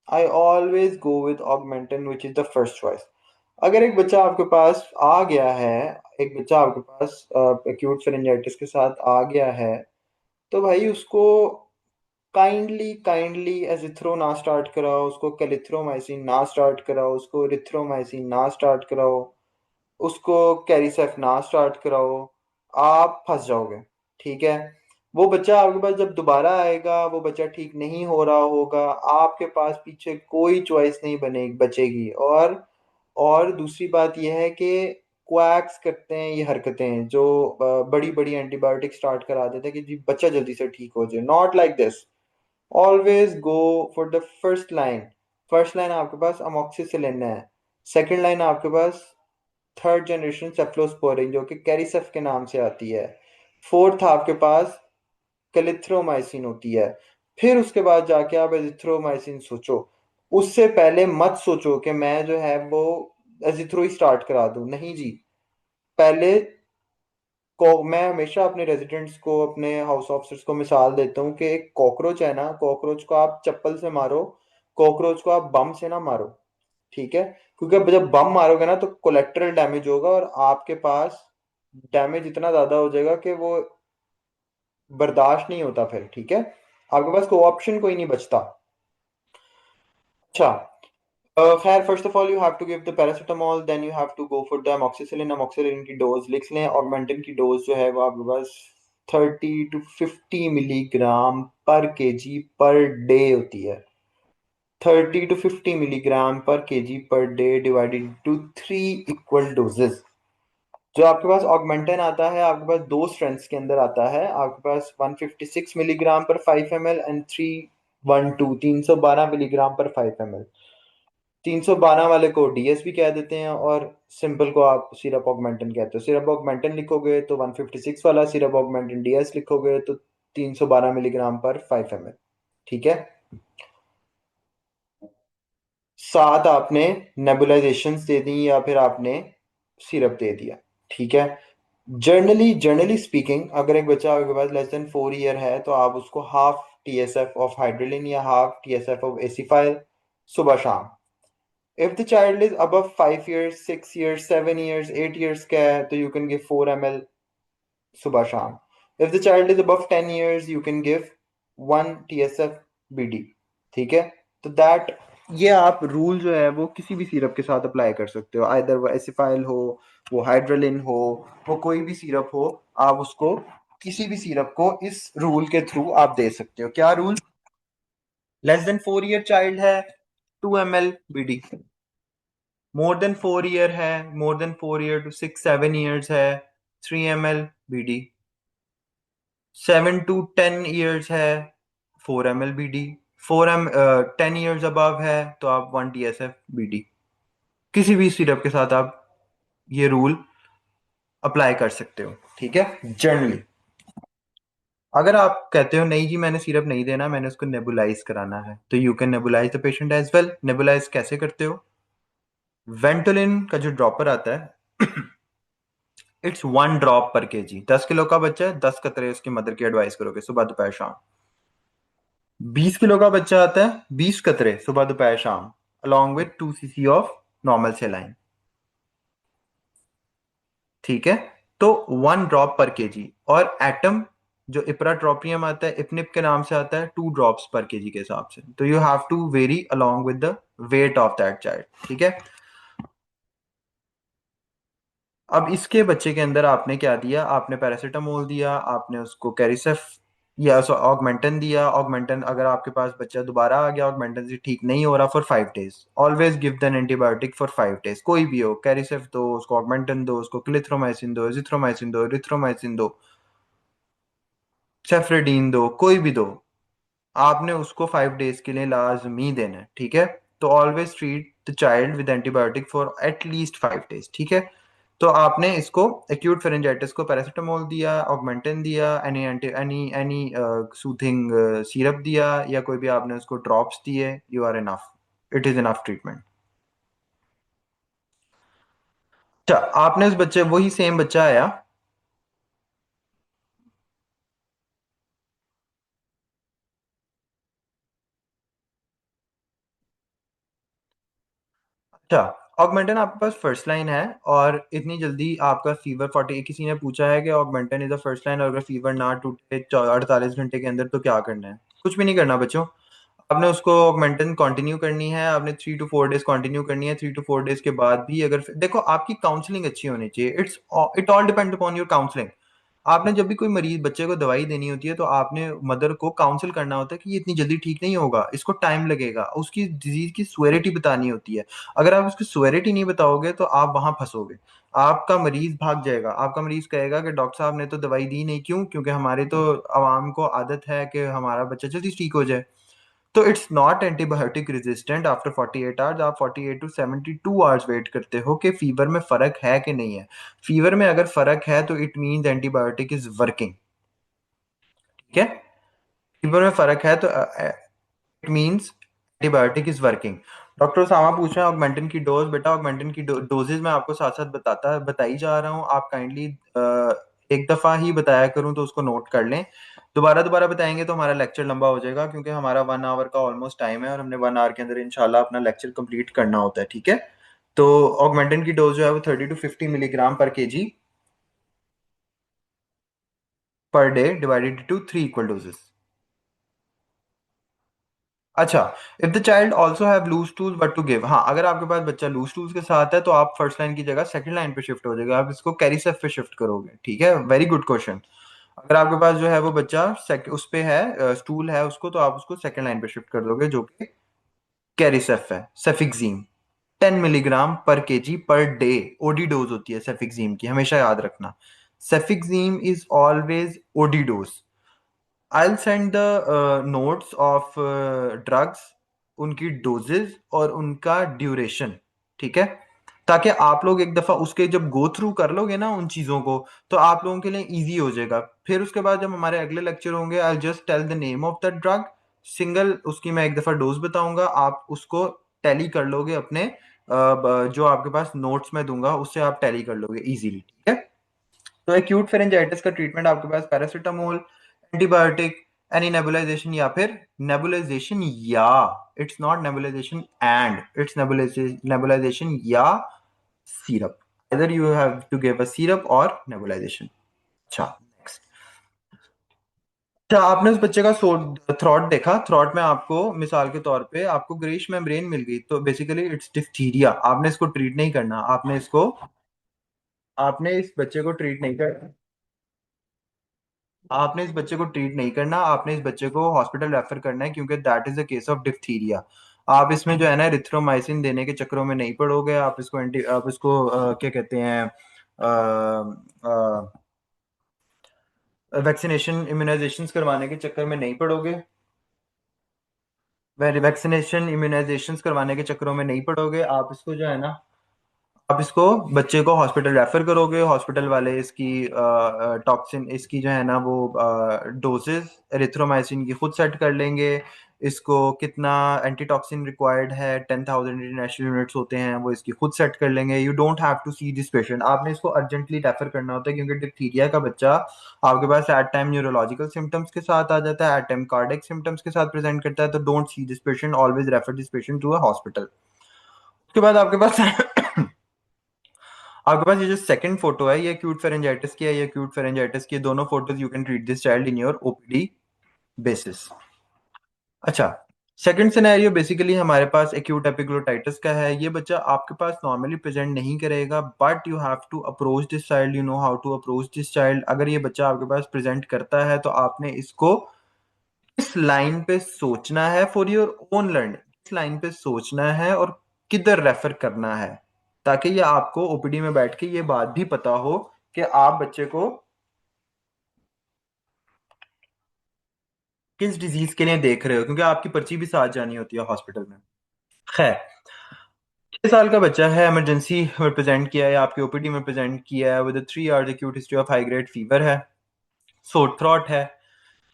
I always go with Augmentin, which is the first choice। अगर एक बच्चा आपके पास आ गया है, एक बच्चा आपके पास एक्यूट फेरेंजाइटिस के साथ आ गया है, तो भाई उसको काइंडली काइंडली एजिथ्रो ना स्टार्ट कराओ, उसको कैलिथ्रोमाइसिन ना स्टार्ट कराओ, उसको इरिथ्रोमाइसिन ना स्टार्ट कराओ, उसको कैरिसेफ ना स्टार्ट कराओ, आप फंस जाओगे। ठीक है, वो बच्चा आपके पास जब दोबारा आएगा, वो बच्चा ठीक नहीं हो रहा होगा, आपके पास पीछे कोई चॉइस नहीं बनेगी बचेगी। और दूसरी बात यह है कि क्वैक्स करते हैं ये हरकतें, जो बड़ी बड़ी एंटीबायोटिक स्टार्ट करा देते हैं कि जी बच्चा जल्दी से ठीक हो जाए, not like this. Always go for the first line. First line आपके पास अमोक्सिसिलिन है, सेकंड लाइन आपके पास थर्ड जनरेशन सेफ्लोस्पोरिन जो कि कैरिसेफ के नाम से आती है, फोर्थ आपके पास कैलिथ्रोमाइसिन होती है, फिर उसके बाद जाके आप एजिथ्रोमाइसिन सोचो। उससे पहले मत सोचो कि मैं जो है वो एजिथ्रो ही स्टार्ट करा दूं, नहीं जी। पहले मैं हमेशा अपने रेजिडेंट्स को, अपने हाउस ऑफिसर्स को मिसाल देता हूँ कि एक कॉकरोच है ना, कॉकरोच को आप चप्पल से मारो, कॉकरोच को आप बम से ना मारो। ठीक है, क्योंकि अब जब बम मारोगे ना तो कोलेक्टरल डैमेज होगा और आपके पास डैमेज इतना ज्यादा हो जाएगा कि वो बर्दाश्त नहीं होता फिर। ठीक है, आपके पास कोई ऑप्शन कोई नहीं बचता। अच्छा, खैर, first of all you have to give the paracetamol, then you have to go for the amoxicillin. Amoxicillin की डोज लिख लें। ऑगमेंटिन की डोज जो है वो आपके पास 30 to 50 milligram per KG per day होती है। 30 to 50 milligram per KG per day divided to 3 equal doses. जो आपके पास ऑगमेंटन आता है, आपके पास दो स्ट्रेंथ्स के अंदर आता है। आपके पास 156 मिलीग्राम पर 5 ml एंड 312 312 मिलीग्राम पर 5 ml। 312 वाले को डीएस भी कह देते हैं और सिंपल को आप सिरप ऑगमेंटन कहते हो। सिरप ऑगमेंटन लिखोगे तो 156 वाला, सिरप ऑगमेंटन डीएस लिखोगे तो 312 मिलीग्राम पर 5 ml। ठीक है, साथ आपने नेबुलाइजेशंस दे दी या फिर आपने सिरप दे दिया। ठीक है, जनरली स्पीकिंग, अगर एक बच्चा आपके पास लेस देन 4 ईयर है तो आप उसको हाफ टीएसएफ ऑफ हाइड्रोलिन या हाफ टीएसएफ ऑफ एसिफाइल सुबह शाम। If the child is above 5 years, 6 years, 7 years, 8 years का है तो यू कैन गिव 4 ml सुबह शाम। If the child is above 10 years you can give 1 TSF BD। ठीक है, तो दैट, ये आप रूल जो है वो किसी भी सिरप के साथ अप्लाई कर सकते हो, आइदर वो एसिफाइल हो, वो हाइड्रोलिन हो, वो कोई भी सिरप हो, आप उसको किसी भी सिरप को इस रूल के थ्रू आप दे सकते हो। क्या rule? Less than 4 year child है 2 ml BD, more than 4 year है, more than 4 year to 6 7 years है 3 ml BD, 7 to 10 years है 4 ml BD, 10 years अबव है तो आप 1 TSF BD। किसी भी सिरप के साथ आप ये रूल अप्लाई कर सकते हो। ठीक है, जनरली अगर आप कहते हो नहीं जी मैंने सिरप नहीं देना, मैंने उसको नेबुलाइज कराना है, तो you can nebulise the patient as well. Nebulise कैसे करते हो? वेंटोलिन का जो ड्रॉपर आता है it's 1 drop per kg. 10 kilo का बच्चा है, 10 कतरे उसकी मदर की एडवाइस करोगे सुबह दोपहर शाम। 20 किलो का बच्चा आता है, 20 कतरे सुबह दोपहर शाम, along with 2 cc of normal saline. ठीक है, तो 1 ड्रॉप पर केजी। और एटम जो इपराट्रोपियम आता है, इपनिप के नाम से आता है, 2 ड्रॉप्स पर केजी के हिसाब से। तो you have to vary along with the weight of that child. ठीक है, अब इसके बच्चे के अंदर आपने क्या दिया? आपने पैरासीटामोल दिया, आपने उसको कैरिसेफ या ऑगमेंटन दिया। ऑगमेंटन अगर आपके पास बच्चा दोबारा आ गया ऑगमेंटन से ठीक नहीं हो रहा for 5 days, always give then antibiotic for 5 days। कोई भी हो, कैरिसेफ दो उसको, ऑगमेंटन दो उसको, क्लिथ्रोमाइसिन दो, एजिथ्रोमाइसिन दो, एरिथ्रोमाइसिन दो, सेफ्रेडीन दो, कोई भी दो, आपने उसको 5 days के लिए लाजमी देना है। ठीक है, तो always treat the child with antibiotic for at least 5 days। ठीक है, तो आपने इसको एक्यूट फेरेंजाइटिस को पैरासीटामोल दिया, ऑगमेंटिन दिया, any anti any any soothing syrup दिया, या कोई भी आपने उसको ड्रॉप्स दिए, you are enough, it is enough treatment. अच्छा, आपने उस बच्चे, वही सेम बच्चा आया। अच्छा, ऑगमेंटन आपके पास फर्स्ट लाइन है और इतनी जल्दी आपका फीवर 40, किसी ने पूछा है कि Augmentin is the first line और अगर फीवर ना टूटे 48 घंटे के अंदर तो क्या करना है? कुछ भी नहीं करना बच्चों। आपने उसको ऑगमेंटन कंटिन्यू करनी है, आपने 3 to 4 days कंटिन्यू करनी है। 3 to 4 days के बाद भी अगर, देखो आपकी काउंसलिंग अच्छी होनी चाहिए, it all depend upon your counselling. आपने जब भी कोई मरीज बच्चे को दवाई देनी होती है तो आपने मदर को काउंसिल करना होता है कि ये इतनी जल्दी ठीक नहीं होगा, इसको टाइम लगेगा, उसकी डिजीज की सुवेरिटी बतानी होती है। अगर आप उसकी सुवेरिटी नहीं बताओगे तो आप वहां फंसोगे, आपका मरीज भाग जाएगा, आपका मरीज कहेगा कि डॉक्टर साहब ने तो दवाई दी नहीं, क्यों? क्योंकि हमारे तो आवाम को आदत है कि हमारा बच्चा जल्दी ठीक हो जाए। तो it's not antibiotic resistant after 48 hours. आप 48 to 72 आवर्स वेट करते हो कि फीवर में फर्क है कि नहीं है। फीवर में अगर फर्क है तो it means antibiotic is working. ठीक है, फीवर में फर्क है तो it means antibiotic is working. Doctor सामा पूछ रहे हैं ऑगमेंटिन की डोज। बेटा ऑगमेंटिन की डोजेज मैं आपको साथ साथ बताई जा रहा हूँ, आप काइंडली एक दफा ही बताया करूं तो उसको नोट कर लें। दोबारा दोबारा बताएंगे तो हमारा लेक्चर लंबा हो जाएगा, क्योंकि हमारा 1 आवर का ऑलमोस्ट टाइम है और हमने 1 आवर के अंदर इंशाल्लाह अपना लेक्चर कंप्लीट करना होता है, ठीक है। तो ऑगमेंटन की डोज जो है वो 30 to 50 milligram per KG per day divided to 3 equal doses. अच्छा, if the child also have loose stools what to give. हाँ, अगर आपके पास बच्चा लूज टूल्स के साथ है तो आप फर्स्ट लाइन की जगह सेकंड लाइन पे शिफ्ट हो जाएगा, आप इसको कैरी सेफ पे शिफ्ट करोगे, ठीक है। Very good question. अगर आपके पास जो है वो बच्चा उस पे है, स्टूल है उसको, तो आप उसको सेकंड लाइन पे शिफ्ट कर दोगे, जो कि कैरी सेफ है। Cefixime 10 milligram per KG per day OD dose होती है सेफिक्सिम की, हमेशा याद रखना। Cefixime is always OD dose. I'll send the notes of drugs, उनकी डोजेज और उनका ड्यूरेशन, ठीक है। ताकि आप लोग एक दफा उसके जब गो थ्रू कर लोगे ना उन चीजों को, तो आप लोगों के लिए इजी हो जाएगा। फिर उसके बाद जब हमारे अगले लेक्चर होंगे, I just tell the name of the drug, single उसकी मैं एक दफा डोज बताऊंगा, आप उसको टैली कर लोगे अपने जो आपके पास नोट्स में दूंगा उससे आप टैली कर लोगे इजीली, ठीक है। तो एक्यूट फेरेंजाइटिस का ट्रीटमेंट आपके पास पैरासीटामोल, एंटीबायोटिक, एनी नेबुलाइजेशन या फिर नेबुलाइजेशन या, it's not nebulisation and, it's nebulisation या सिरप। इधर you have to give a syrup और नेबुलाइजेशन। अच्छा, नेक्स्ट। अच्छा, आपने उस बच्चे का थ्रॉट देखा, थ्रॉट में आपको मिसाल के तौर पे आपको ग्रेश मेम्ब्रेन मिल गई, तो बेसिकली इट्स डिफ्थीरिया। आपने इसको ट्रीट नहीं करना, आपने इस बच्चे को ट्रीट नहीं कर आपने इस बच्चे को ट्रीट नहीं करना, आपने इस बच्चे को हॉस्पिटल रेफर करना है, क्योंकि that is a case of diphtheria. आप इसमें जो है ना रिथ्रोमाइसिन देने के चक्करों में नहीं पड़ोगे, आप इसको क्या कहते हैं, वैक्सीनेशन इम्यूनाइजेशन करवाने के चक्कर में नहीं पड़ोगे, वैक्सीनेशन इम्यूनाइजेशन करवाने के चक्करों में नहीं पड़ोगे। आप इसको जो है ना, आप इसको बच्चे को हॉस्पिटल रेफर करोगे, हॉस्पिटल वाले इसकी टॉक्सिन, इसकी जो है ना वो डोजेस एरिथ्रोमाइसिन की खुद सेट कर लेंगे। इसको कितना एंटीटॉक्सिन रिक्वायर्ड है, 10,000 इंटरनेशनल यूनिट्स होते हैं, वो इसकी खुद सेट कर लेंगे। You don't have to see this patient, आपने इसको अर्जेंटली रेफर करना होता है, क्योंकि डिप्थीरिया का बच्चा आपके पास एट टाइम न्यूरोलॉजिकल सिम्टम्स के साथ आ जाता है, एट टाइम कार्डिक सिम्टम्स के साथ प्रेजेंट करता है। तो don't see this patient, always refer this patient to a hospital. उसके बाद आपके पास आपके पास ये जो सेकंड फोटो है, ये एक्यूट फेरेंजाइटिस की है, ये एक्यूट फेरेंजाइटिस की, दोनों photos you can treat this child in your OPD basis. अच्छा, सेकंड सिनेरियो बेसिकली हमारे पास एक्यूट एपिग्लोटाइटिस का है। ये बच्चा आपके पास नॉर्मली प्रेजेंट नहीं करेगा, but you have to approach this child, you know how to approach this child. अगर ये बच्चा आपके पास प्रेजेंट करता है तो आपने इसको इस लाइन पे सोचना है, फॉर योर ओन लर्निंग, इस लाइन पे सोचना है और किधर रेफर करना है, ताकि ये आपको ओपीडी में बैठ के ये बात भी पता हो कि आप बच्चे को किस डिजीज के लिए देख रहे हो, क्योंकि आपकी पर्ची भी साथ जानी होती है हॉस्पिटल में। खैर, 6 साल का बच्चा है, इमरजेंसी में प्रेजेंट किया है, आपके ओपीडी में प्रेजेंट किया है, with 3 hours acute history of high grade fever है, सोर थ्रॉट है,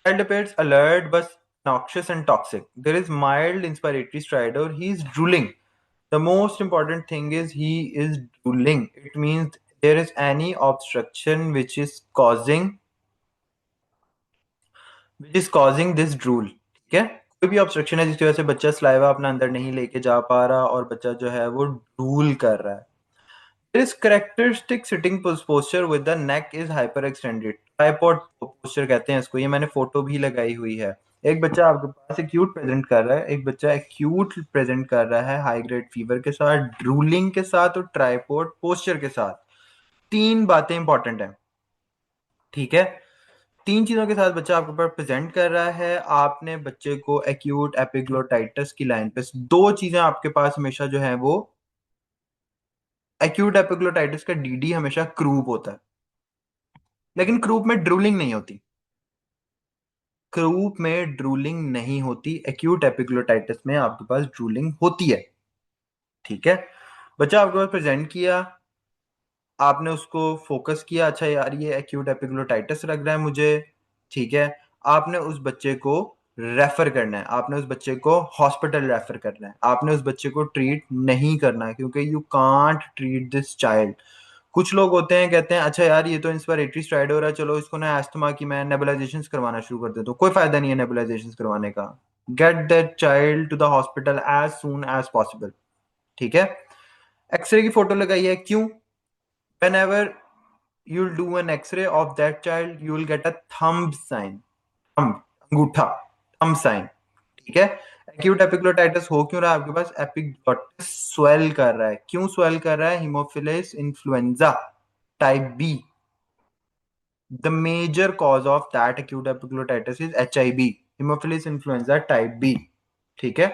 child appears alert but noxious and toxic. There is mild inspiratory stridor. He is drooling. The most important thing is he is drooling. It means there is any obstruction which is causing this drool. ठीक है, कोई भी obstruction है जिसकी वजह से बच्चा saliva अपना अंदर नहीं लेके जा पा रहा और बच्चा जो है वो ड्रूल कर रहा है। There is characteristic sitting posture with the neck is hyperextended. Tripod posture कहते हैं इसको, ये मैंने फोटो भी लगाई हुई है। एक बच्चा आपके पास एक्यूट प्रेजेंट कर रहा है, एक बच्चा एक्यूट प्रेजेंट कर रहा है हाई ग्रेड फीवर के साथ, ड्रूलिंग के साथ और ट्राइपॉड पोस्चर के साथ। तीन बातें इंपॉर्टेंट हैं, ठीक है। तीन चीजों के साथ बच्चा आपके पास प्रेजेंट कर रहा है, आपने बच्चे को एक्यूट एपिग्लोटाइटिस की लाइन पे दो चीजें आपके पास हमेशा जो है वो, एक्यूट एपिग्लोटाइटिस का डीडी हमेशा क्रूप होता है, लेकिन क्रूप में ड्रूलिंग नहीं होती, क्रूप में ड्रूलिंग नहीं होती, एक्यूट एपिग्लोटाइटिस में आपके पास ड्रूलिंग होती है, ठीक है। बच्चा आपके पास प्रेजेंट किया, आपने उसको फोकस किया, अच्छा यार ये एक्यूट एपिग्लोटाइटिस लग रहा है मुझे, ठीक है। आपने उस बच्चे को रेफर करना है, आपने उस बच्चे को हॉस्पिटल रेफर करना है, आपने उस बच्चे को ट्रीट नहीं करना है, क्योंकि you can't treat this child. कुछ लोग होते हैं कहते हैं अच्छा यार ये तो इंस्पिरेटरी स्ट्राइड हो रहा है, चलो इसको ना अस्थमा की मैं नेबुलाइजेशन करवाना शुरू कर देता हूँ। कोई फायदा नहीं है नेबुलाइजेशन करवाने का। Get that child to the hospital as soon as possible. ठीक है। एक्सरे की फोटो लगाई है, क्यों? whenever you'll do an x-ray of that child you will get a thumb sign। thumb, अंगूठा, thumb sign। ठीक है। एक्यूट एपिग्लोटाइटिस हो क्यों रहा है आपके पास? एपिग्लोटिस स्वेल कर रहा है। क्यों स्वेल कर रहा है? Haemophilus influenza type B. The major cause of that acute epiglottitis is HIV, haemophilus influenza type B. ठीक है।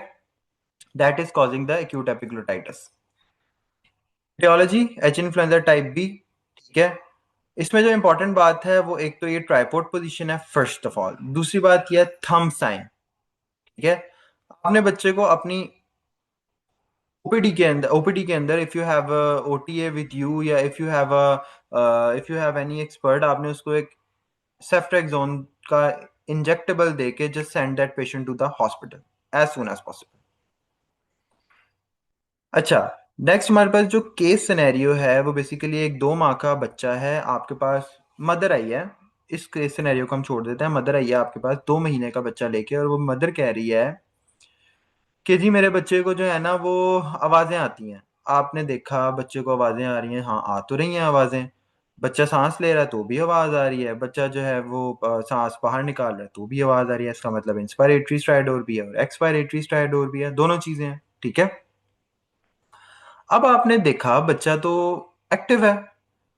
That is causing the acute epiglottitis. Aetiology H influenza type B. ठीक है। इसमें जो इंपॉर्टेंट बात है वो एक तो ये ट्राइपोड पोजीशन है फर्स्ट ऑफ ऑल। दूसरी बात ये है थंब साइन। ठीक है। आपने बच्चे को अपनी ओपीडी के अंदर if you have OTA with you, या if you have any expert, आपने उसको एक सेफ्ट्रेक्सोन का इंजेक्टेबल देके just send that patient to the hospital as soon as possible. अच्छा, नेक्स्ट हमारे पास जो केस सिनेरियो है वो बेसिकली एक 2 माह का बच्चा है आपके पास। मदर आई है। इस केस सिनेरियो को हम छोड़ देते हैं। मदर आई है आपके पास 2 महीने का बच्चा लेके, और वो मदर कह रही है कि जी मेरे बच्चे को जो है ना वो आवाजें आती हैं। आपने देखा बच्चे को आवाजें आ रही हैं, हाँ आ तो रही हैं आवाजें। बच्चा सांस ले रहा है तो भी आवाज आ रही है। बच्चा जो है वो सांस बाहर निकाल रहा है तो भी आवाज आ रही है। इसका मतलब इंस्पायरेटरी स्ट्राइडोर भी है और एक्सपायरेटरी स्ट्राइडोर भी है, दोनों चीजें हैं। ठीक है। अब आपने देखा बच्चा तो एक्टिव है,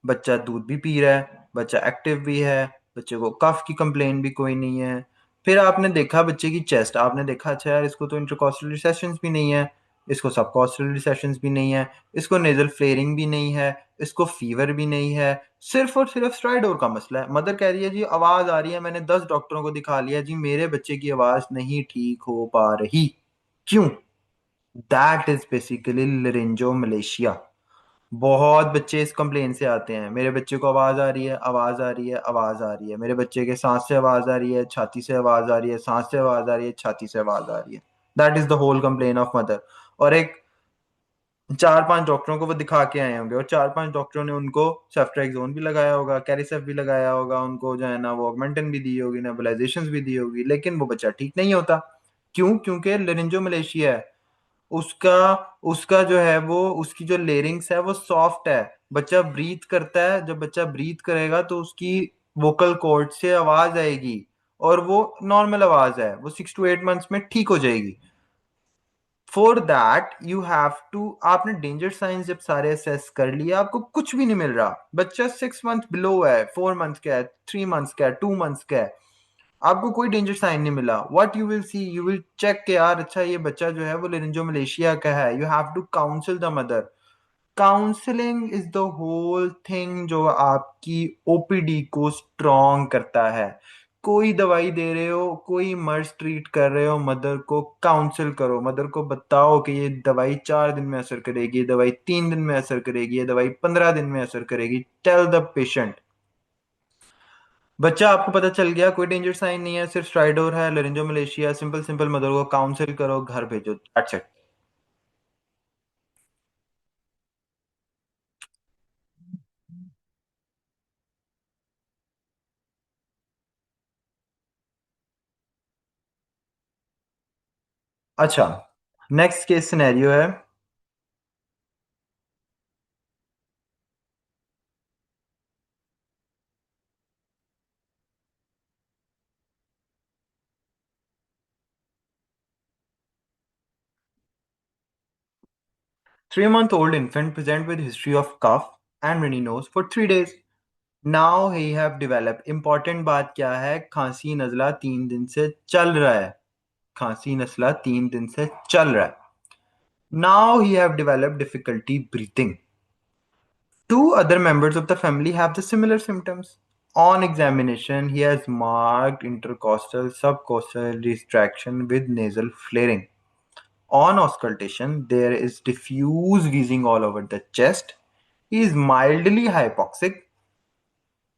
बच्चा दूध भी पी रहा है, बच्चा एक्टिव भी है, बच्चे को कफ की कंप्लेन भी कोई नहीं है। फिर आपने देखा बच्चे की चेस्ट, आपने देखा अच्छा यार इसको तो इंटरकॉस्टल रिसेशंस भी नहीं है, इसको सबकॉस्टल रिसेशंस भी नहीं है, इसको नेजल फ्लेयरिंग भी नहीं है, इसको फीवर भी नहीं है। सिर्फ और सिर्फ स्ट्राइडोर का मसला है। मदर कह रही है जी आवाज आ रही है, मैंने 10 डॉक्टरों को दिखा लिया जी मेरे बच्चे की आवाज नहीं ठीक हो पा रही। क्यों? That is basically laryngomalacia. बहुत बच्चे इस कंप्लेन से आते हैं, मेरे बच्चे को आवाज आ रही है, आवाज आ रही है, आवाज आ रही है, मेरे बच्चे के सांस से आवाज आ रही है, छाती से आवाज आ रही है, सांस से आवाज आ रही है, छाती से आवाज आ रही है। That is the whole complain of mother. और एक 4-5 डॉक्टरों को वो दिखा के आए होंगे, और 4-5 डॉक्टरों ने उनको सेफ्ट्रेक्सोन भी लगाया होगा, कैरिसेफ भी लगाया होगा, उनको जो है ना वो ऑगमेंटन भी दी होगी, नेबुलाइजेशन भी दी होगी, लेकिन वो बच्चा ठीक नहीं होता। क्यों? क्योंकि लेरिंजो मलेशिया है। उसका उसका जो है वो उसकी जो लेरिंग्स है वो सॉफ्ट है। बच्चा ब्रीथ करता है, जब बच्चा ब्रीथ करेगा तो उसकी वोकल कॉर्ड से आवाज आएगी, और वो नॉर्मल आवाज है, वो 6 to 8 मंथ्स में ठीक हो जाएगी। For that you have to, आपने डेंजर साइंस जब सारे असेस कर लिए, आपको कुछ भी नहीं मिल रहा, बच्चा 6 मंथ बिलो है, 4 मंथ्स का है, 3 मंथ्स का है, 2 मंथ्स का है, आपको कोई डेंजर साइन नहीं मिला, what you will see, you will check के यार अच्छा ये बच्चा जो है वो लेरिंजो मलेशिया का है। You have to counsel the mother. Counselling is the whole thing जो आपकी ओपीडी को स्ट्रॉन्ग करता है। कोई दवाई दे रहे हो, कोई मर्ज ट्रीट कर रहे हो, मदर को काउंसिल करो, मदर को बताओ कि ये दवाई 4 दिन में असर करेगी, ये दवाई 3 दिन में असर करेगी, ये दवाई 15 दिन में असर करेगी। Tell the patient. बच्चा आपको पता चल गया, कोई डेंजर साइन नहीं है, सिर्फ स्ट्राइडोर है, लेरिंजो मलेशिया, सिंपल सिंपल, मदर को काउंसिल करो, घर भेजो, दैट्स इट। अच्छा, नेक्स्ट केस सिनेरियो है। 3 month old infant present with history of cough and runny nose for 3 days. Now he have developed, important बात क्या है, खांसी नजला 3 दिन से चल रहा है, खांसी नजला 3 दिन से चल रहा है। Now he have developed difficulty breathing. Two other members of the family have the similar symptoms. On examination, he has marked intercostal subcostal distraction with nasal flaring. On auscultation, there is diffuse wheezing all over the chest. He is mildly hypoxic.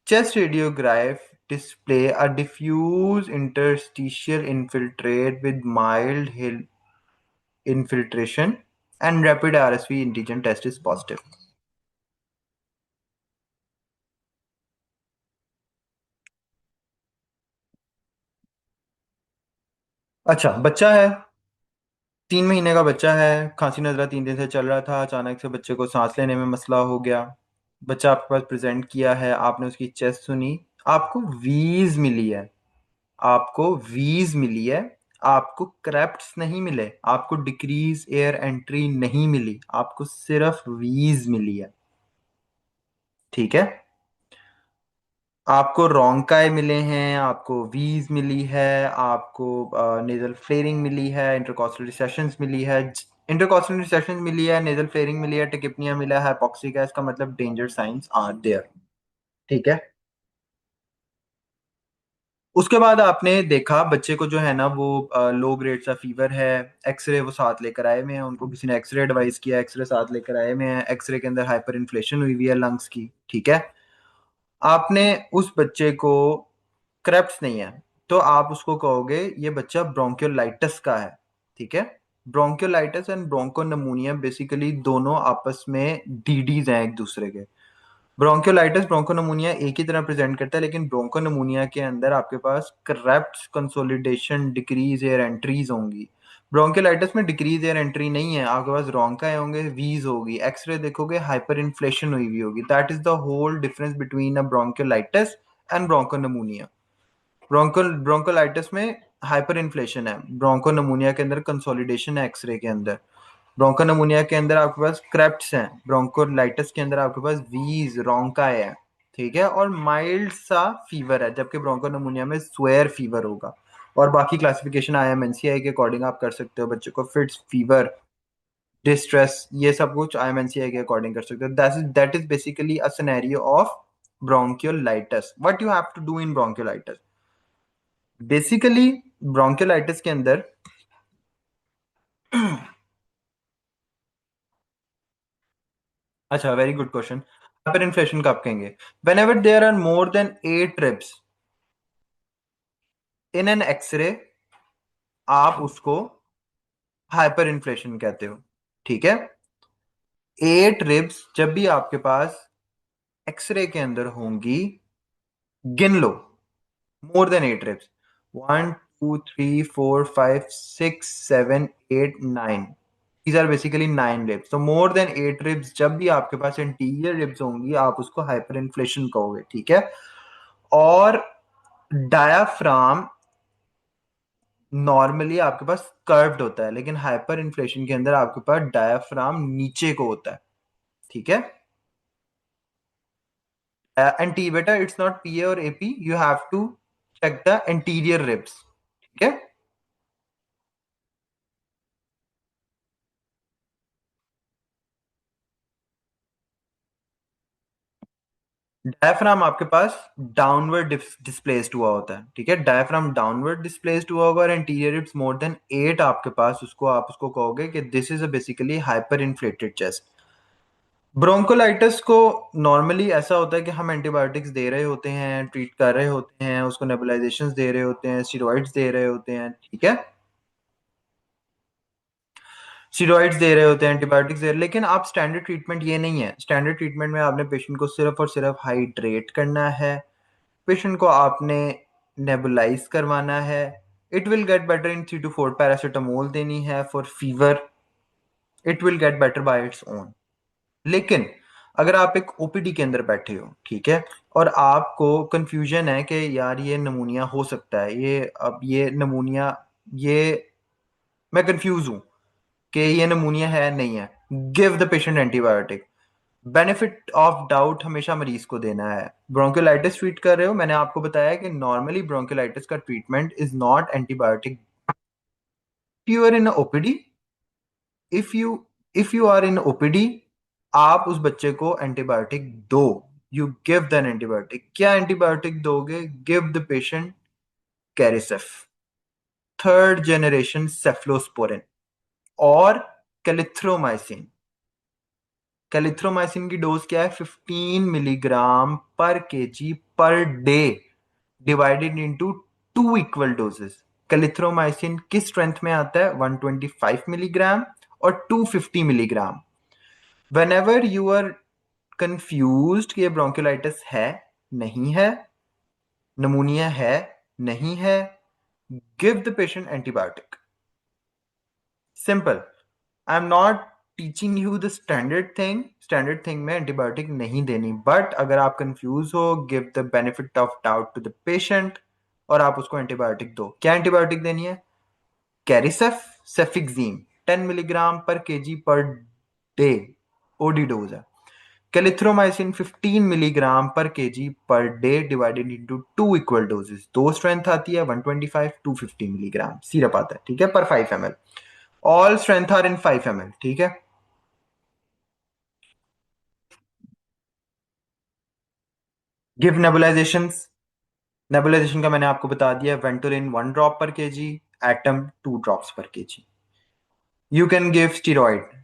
Chest radiograph display a diffuse interstitial infiltrate with mild infiltration, and rapid RSV antigen test is positive. अच्छा, बच्चा है, 3 महीने का बच्चा है, खांसी नजला 3 दिन से चल रहा था, अचानक से बच्चे को सांस लेने में मसला हो गया। बच्चा आपके पास प्रेजेंट किया है, आपने उसकी चेस्ट सुनी, आपको वीज मिली है, आपको वीज मिली है, आपको क्रैप्ट्स नहीं मिले, आपको डिक्रीज एयर एंट्री नहीं मिली, आपको सिर्फ वीज मिली है। ठीक है, आपको रोंकाई मिले हैं, आपको वीज मिली है, आपको नेजल फ्लेयरिंग मिली है, इंटरकॉस्टल रिसेशंस मिली है, इंटरकॉस्टल रिसेशंस मिली है, नेजल फ्लेयरिंग मिली है, टिकिपनिया मिला है, हाइपॉक्सिक है, इसका मतलब डेंजर साइंस आर देयर। ठीक है, उसके बाद आपने देखा बच्चे को जो है ना वो लो ग्रेड सा फीवर है, एक्सरे वो साथ लेकर आए हुए हैं, उनको किसी ने एक्सरे एडवाइस किया, एक्सरे साथ लेकर आए हुए हैं, एक्सरे के अंदर हाइपर इन्फ्लेशन हुई हुई है लंग्स की। ठीक है, आपने उस बच्चे को, क्रेप्स नहीं है, तो आप उसको कहोगे ये बच्चा ब्रोंकियोलाइटिस का है। ठीक है, ब्रोंकियोलाइटिस एंड ब्रोंकोनमोनिया बेसिकली दोनों आपस में डीडीज हैं एक दूसरे के। ब्रोंकियोलाइटिस ब्रोंकोनमोनिया एक ही तरह प्रेजेंट करता है, लेकिन ब्रोंकोनमोनिया के अंदर आपके पास crepts consolidation decrease air entries होंगी। ब्रोंकियोलाइटिस में डिक्रीज एयर एंट्री नहीं है, आपके पास रोंकाए होंगे, वीज होगी, एक्सरे देखोगे हाइपर इन्फ्लेशन हुई हुई होगी। That is the whole difference between a bronchiolitis and bronchopneumonia. Bronchiolitis में हाइपर इन्फ्लेशन है, ब्रोंकोनमोनिया के अंदर कंसोलिडेशन है एक्सरे के अंदर। ब्रोंकोनमोनिया के अंदर आपके पास क्रेप्ट्स हैं, ब्रोंकोलाइटिस के अंदर आपके पास वीज रोंका है। ठीक है, और माइल्ड सा फीवर है, जबकि ब्रोंकोनमोनिया में स्वेयर फीवर होगा। और बाकी क्लासिफिकेशन IMNCI के अकॉर्डिंग आप कर सकते हो, बच्चे को फिट्स, फीवर, डिस्ट्रेस, ये सब कुछ IMNCI के अकॉर्डिंग कर सकते हो। That is basically a scenario of bronchiolitis. What you have to do in bronchiolitis, basically bronchiolitis के अंदर अच्छा, very good question. Hyper inflation कब कहेंगे? Whenever there are more than 8 trips in an x ray, आप उसको hyper inflation कहते हो। ठीक है, 8 रिब्स जब भी आपके पास एक्सरे के अंदर होंगी, गिन लो, मोर than 8 ribs, 1 2 3 4 5 6 7 8 9, these are basically 9 ribs, तो मोर देन 8 रिब्स जब भी आपके पास इंटीरियर रिब्स होंगी, आप उसको हाइपर इन्फ्लेशन कहोगे। ठीक है, और डायाफ्राम नॉर्मली आपके पास कर्व्ड होता है, लेकिन हाइपर इन्फ्लेशन के अंदर आपके पास डायाफ्राम नीचे को होता है। ठीक है, एंड टी बेटा, इट्स नॉट PA और AP, you have to check the interior ribs. ठीक है, डायफ्राम आपके पास डाउनवर्ड डिस्प्लेस्ड हुआ होता है। ठीक है, डायफ्राम डाउनवर्ड डिस्प्लेस्ड हुआ होगा, और इंटीरियर रिब्स मोर देन 8 आपके पास, उसको आप उसको कहोगे कि this is a basically hyper inflated chest. Bronchiolitis को नॉर्मली ऐसा होता है कि हम एंटीबायोटिक्स दे रहे होते हैं, ट्रीट कर रहे होते हैं, उसको नेबुलाइजेशंस दे रहे होते हैं, स्टेरॉइड्स दे रहे होते हैं। ठीक है, स्टेरॉइड्स दे रहे होते हैं, एंटीबायोटिक्स दे रहे हैं, लेकिन आप स्टैंडर्ड ट्रीटमेंट ये नहीं है। स्टैंडर्ड ट्रीटमेंट में आपने पेशेंट को सिर्फ और सिर्फ हाइड्रेट करना है, पेशेंट को आपने नेबुलाइज करवाना है, it will get better in 3 to 4, paracetamol देनी है for fever, it will get better bye its own. लेकिन अगर आप एक OPD के अंदर बैठे हो, ठीक है, और आपको कंफ्यूजन है कि यार ये नमूनिया हो सकता है, ये अब ये नमूनिया, ये मैं कंफ्यूज हूं कि ये नमूनिया है नहीं है, give the patient antibiotic. Benefit of doubt हमेशा मरीज को देना है। ब्रोंकोलाइटिस ट्रीट कर रहे हो, मैंने आपको बताया कि नॉर्मली ब्रोंकोलाइटिस का treatment is not antibiotic. You are in OPD, if you if you are in OPD, आप उस बच्चे को एंटीबायोटिक दो, यू गिव देन एंटीबायोटिक। क्या एंटीबायोटिक दोगे? Give the patient Carisef, 3rd generation cephalosporin, और कैलिथ्रोमाइसिन। कैलिथ्रोमाइसिन की डोज क्या है? 15 milligram per KG per day, divided into 2 equal doses. Clarithromycin किस स्ट्रेंथ में आता है? 125 मिलीग्राम और 250 milligram. Whenever you are confuse कि ये ब्रोंकोलाइटिस है नहीं है, नमूनिया है नहीं है, give the patient antibiotic, simple. I am not teaching you the standard thing में एंटीबायोटिक नहीं देनी, बट अगर आप कंफ्यूज हो, give the benefit of doubt to the patient और आप उसको एंटीबायोटिक दो। क्या एंटीबायोटिक देनी है? कैरिसेफ, cefixime 10 milligram per KG per day, OD dose है। Clarithromycin 15 milligram per KG per day divided into two equal doses. दो स्ट्रेंथ आती है, 125 250 मिलीग्राम सिरप आता है, ठीक है, पर 5 ml। All strength are in 5 ml, ठीक है। Give nebulisation. नेबुलाइजेशन का मैंने आपको बता दिया, Ventolin 1 drop per KG, atom 2 drops पर KG. You can give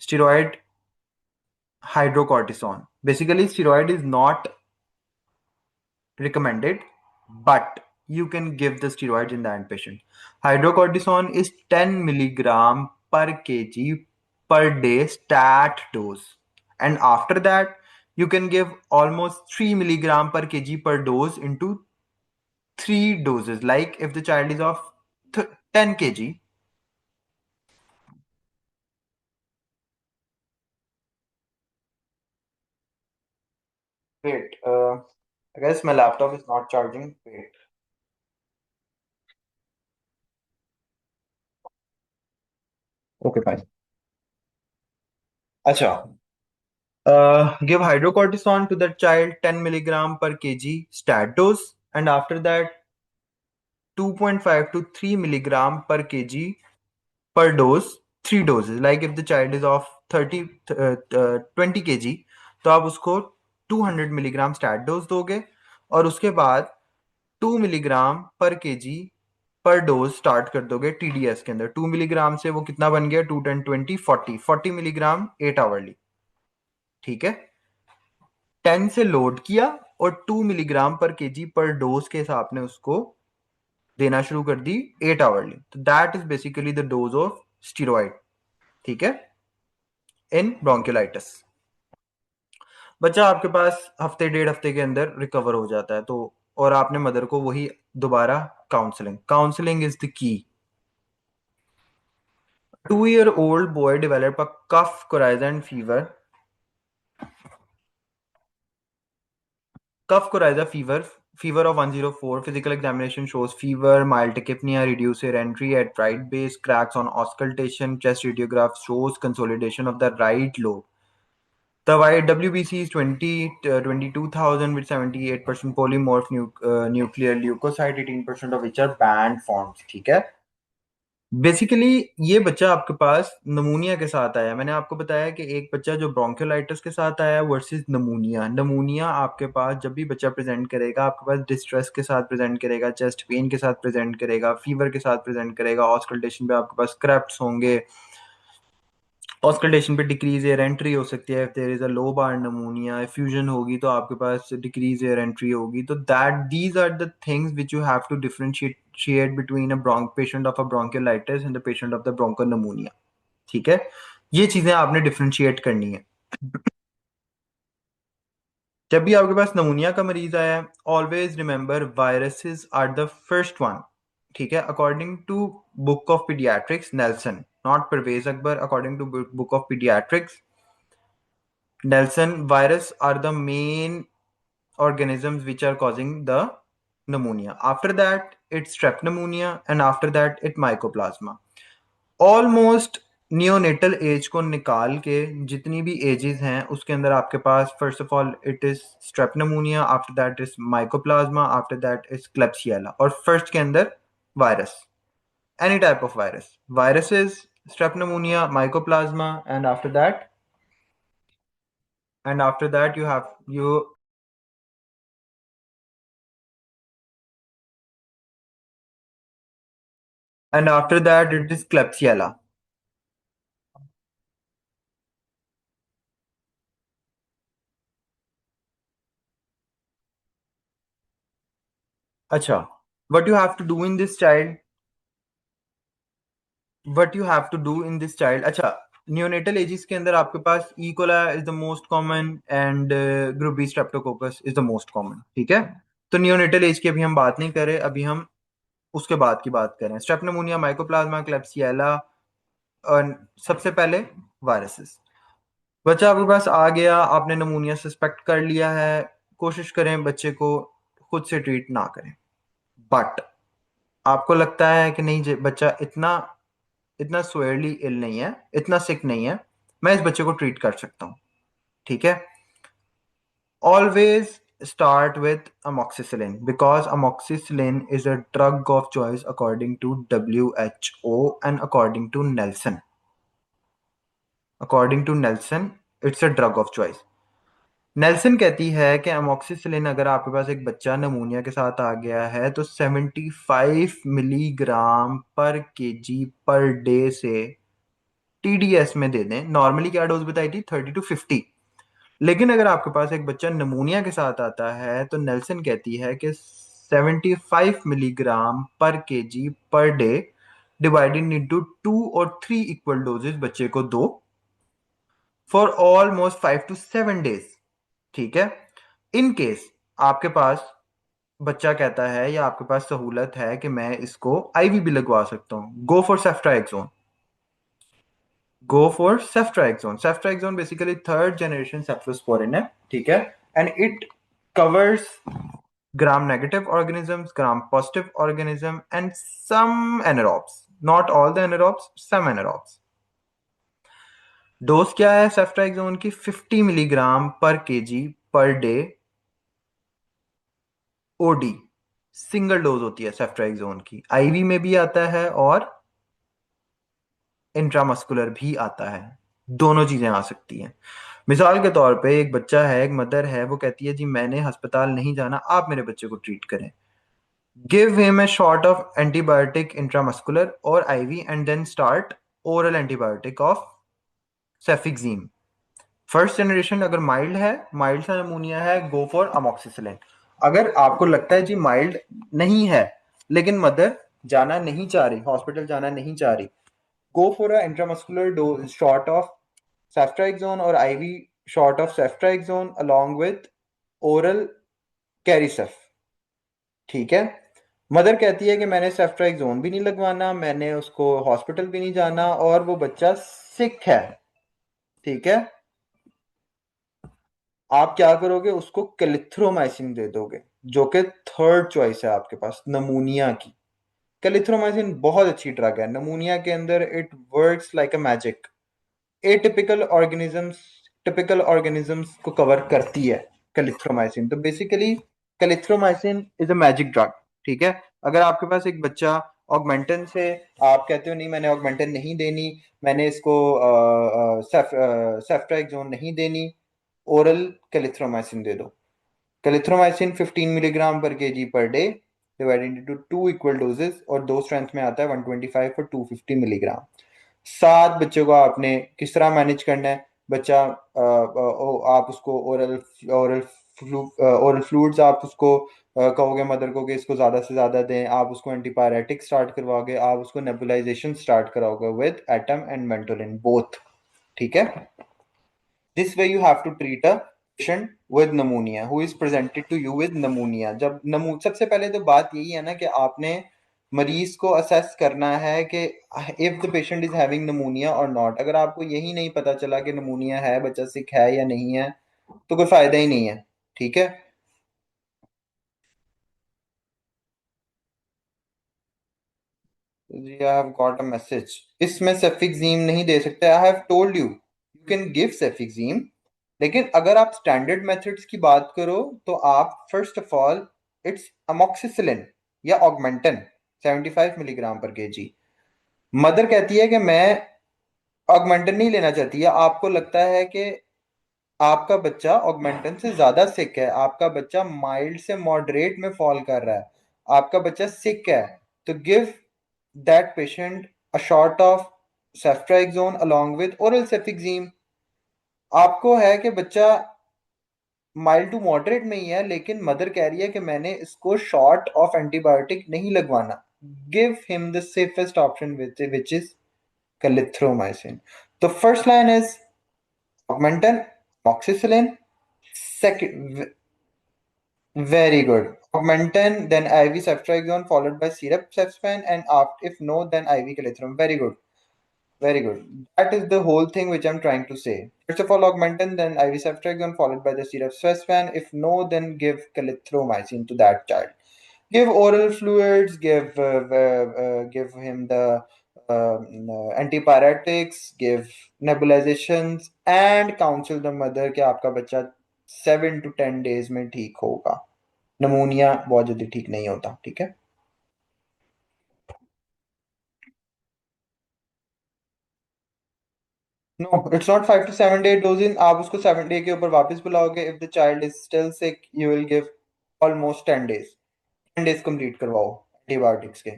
steroid hydrocortisone. Basically steroid is not recommended, but you can give the steroids in that patient. Hydrocortisone is 10 milligram per kg per day stat dose, and after that you can give almost 3 milligram per kg per dose into three doses. Like if the child is of 10 kg. Wait, I guess my laptop is not charging. Wait. Okay, fine. अच्छा, give hydrocortisone to that child 10 milligram per kg stat dose, and after that 2.5 to 3 milligram per kg per dose, three doses. Like if the child is of 20 kg, तो आप उसको 200 milligram stat dose दोगे, और उसके बाद 2 milligram per KG पर dose start कर दोगे टीडीएस के अंदर। 2 मिलीग्राम से वो कितना बन गया? 2 10 20 40 मिलीग्राम 8 आवरली, ठीक है। 10 से लोड किया और 2 मिलीग्राम पर केजी पर डोज के हिसाब ने उसको देना शुरू कर दी 8 आवरली। तो that is basically the dose of steroid, ठीक है, इन ब्रोंकियोलाइटिस। बच्चा आपके पास हफ्ते डेढ़ हफ्ते के अंदर रिकवर हो जाता है, तो और आपने मदर को वही दोबारा counselling is the key. 2 year old boy developed a cough, coryza and fever. Cough, coryza, fever of 104. Physical examination shows fever, mild tachypnea, reduced air entry at right base, cracks on auscultation. Chest radiograph shows consolidation of the right lobe. The WBC is 22,000 with 78% polymorph nuclear leukocyte, 18% of which are band forms, ठीक है। Basically ये बच्चा आपके पास नमूनिया के साथ आया। मैंने आपको बताया कि एक बच्चा जो ब्रोंकियोलाइटिस के साथ आया वर्सेस नमूनिया। नमूनिया आपके पास जब भी बच्चा प्रेजेंट करेगा, आपके पास डिस्ट्रेस के साथ प्रेजेंट करेगा, चेस्ट पेन के साथ प्रेजेंट करेगा, फीवर के साथ प्रेजेंट करेगा, ऑस्कल्टेशन पे आपके पास क्रैप्स होंगे, ऑस्कल्टेशन पे डिक्रीज एयर एंट्री हो सकती है, there is a lobar pneumonia, effusion होगी तो आपके पास डिक्रीज एयर एंट्री होगी। तो that these are the things which you have to differentiate between a patient of a bronchiolitis and the patient of the bronchopneumonia, ठीक है। ये चीजें आपने डिफरेंशिएट करनी है। जब भी आपके पास नमूनिया का मरीज आया है, always remember viruses are the first one, ठीक है। According to book of paediatrics Nelson, not Parvez Akbar, according to book of paediatrics Nelson, virus are the main organisms which are causing the pneumonia. After that, it's strep pneumonia, and after that, it mycoplasma. Almost neonatal age को निकाल के जितनी भी edges हैं उसके अंदर आपके पास first of all it is strep pneumonia, after that is mycoplasma, after that is klebsiella, और फर्स्ट के अंदर virus, any type of virus, viruses, strep pneumonia, mycoplasma, and after that you have you and after that it is Klebsiella. अच्छा, what you have to do in this child, what you have to do in this child, अच्छा, neonatal ages के अंदर आपके पास E. coli is the most common and group B streptococcus is the most common, ठीक है। तो neonatal age की अभी हम बात नहीं कर रहे, अभी हम उसके बाद की बात करें, स्ट्रेप निमोनिया, माइकोप्लाज्मा, क्लेब्सियला, सबसे पहले वायरसेस। बच्चा आपके पास आ गया, आपने नमूनिया सस्पेक्ट कर लिया है, कोशिश करें बच्चे को खुद से ट्रीट ना करें। बट आपको लगता है कि नहीं बच्चा इतना इतना सोयरली इल नहीं है, इतना सिक नहीं है, मैं इस बच्चे को ट्रीट कर सकता हूँ, ठीक है। Always start with amoxicillin because amoxicillin is a drug of choice according to WHO and according to Nelson. According to Nelson, it's a drug of choice. Nelson कहती है कि अमोक्सिसिलिन अगर आपके पास एक बच्चा नमूनिया के साथ आ गया है तो 75 milligram per KG per day से टीडीएस में दे दें। नॉर्मली क्या डोज बताई थी, 30 to 50। लेकिन अगर आपके पास एक बच्चा नमूनिया के साथ आता है तो नेल्सन कहती है कि 75 milligram per KG per day divided into 2 और 3 इक्वल डोजेस बच्चे को दो फॉर ऑलमोस्ट 5 to 7 डेज, ठीक है। इन केस आपके पास बच्चा कहता है या आपके पास सहूलत है कि मैं इसको आईवी भी लगवा सकता हूँ, go for ceftriaxone. Ceftriaxone basically third generation cephalosporin है, ठीक है। And it covers gram negative organisms, gram positive organism, and some anaerobes. Not all the anaerobes, some anaerobes. Dose क्या है सेफ्ट्राइक्सोन की, 50 milligram per KG per day OD, single dose होती है सेफ्ट्राइक्सोन की। Ivy में भी आता है और इंट्रामस्कुलर भी आता है, दोनों चीजें आ सकती हैं। मिसाल के तौर पे एक बच्चा है, एक मदर है, वो कहती है जी मैंने अस्पताल नहीं जाना, आप मेरे बच्चे को ट्रीट करें। Give him a shot of antibiotic intramuscular or IV and then start oral antibiotic of cefixime. First generation अगर माइल्ड है, माइल्ड सा नमूनिया है, गो फॉर अमोक्सिसिलिन। अगर आपको लगता है जी माइल्ड नहीं है लेकिन मदर जाना नहीं चाह रही, हॉस्पिटल जाना नहीं चाह रही, go for a intramuscular dose shot of ceftriaxone और IV shot of ceftriaxone along with oral Carisef, ठीक है। मदर कहती है कि मैंने सेफ्ट्राइक्सोन भी नहीं लगवाना, मैंने उसको हॉस्पिटल भी नहीं जाना और वो बच्चा सिक है, ठीक है। आप क्या करोगे, उसको कैलिथ्रोमाइसिन दे दोगे, जो कि थर्ड चॉइस है आपके पास नमूनिया की। कैलिथ्रोमाइसिन बहुत अच्छी ड्रग है नमूनिया के अंदर, it works like a magic. Atypical organisms, typical organisms को कवर करती है कैलिथ्रोमाइसिन। तो basically clarithromycin is a magic drug, ठीक है। अगर आपके पास एक बच्चा ऑगमेंटन से, आप कहते हो नहीं मैंने ऑगमेंटन नहीं देनी, मैंने इसको सेफ्ट्राइक्सोन नहीं देनी, ओरल कैलिथ्रोमाइसिन दे दो। कैलिथ्रोमाइसिन 15 milligram per KG per day divided into 2 equal doses, और दो स्ट्रेंथ में आता है 125 और 250 मिलीग्राम। 7 बच्चों को आपने किस तरह मैनेज करना है। बच्चा आप उसको ओरल ओरल ओरल फ्लूइड्स आप उसको कहोगे मदर को कि इसको ज़्यादा से ज़्यादा दें, आप उसको एंटीपायरेटिक स्टार्ट करवाओगे, आप उसको नेबुलाइजेशन स्टार्ट कराओगे with Atem and Ventolin both, ठीक है। This way you have to treat a patient with pneumonia who is presented to you with pneumonia. जब सबसे पहले तो बात यही है ना कि आपने मरीज को असेस करना है कि if the patient is having नमूनिया और नॉट। अगर आपको यही नहीं पता चला कि नमूनिया है, बच्चा सिक है या नहीं है, तो कोई फायदा ही नहीं है, ठीक है। जी I have got a message, इसमें सेफिक्सीम नहीं दे सकते। I have told you you can give cefixime, लेकिन अगर आप स्टैंडर्ड मेथड्स की बात करो तो आप first of all it's amoxicillin या Augmentin 75 milligram per KG. Mother कहती है कि मैं ऑगमेंटन नहीं लेना चाहती है, आपको लगता है कि आपका बच्चा ऑगमेंटन से ज्यादा सिक है, आपका बच्चा माइल्ड से मॉडरेट में फॉल कर रहा है, आपका बच्चा सिक है, तो give that patient a shot of ceftriaxone along with oral cefixime. आपको है कि बच्चा माइल्ड टू मॉडरेट में ही है लेकिन मदर कह रही है कि मैंने इसको शॉर्ट ऑफ एंटीबायोटिक नहीं लगवाना, give him the safest option which is clarithromycin. तो first line is augmentin, amoxicillin, second Very good. Augmentin, then IV ceftriaxone, followed by syrup cefspane, and after, if no, then IV calithrum. Very good. Very good. That is the whole thing which I'm trying to say. First of all, Augmentin, then IV ceftriaxone, followed by the syrup cefspane. If no, then give calithромycin to that child. Give oral fluids. Give him the antipyretics. Give nebulizations and counsel the mother कि आपका बच्चा 7 to 10 days में ठीक होगा. नमूनिया बहुत जल्दी ठीक नहीं होता. ठीक है. No, it's not 5 to 7 day dosing. आप उसको 7 day के ऊपर वापस बुलाओगे. If the child is still sick you will give almost 10 days. 10 days complete करवाओ एंटीबायोटिक्स के.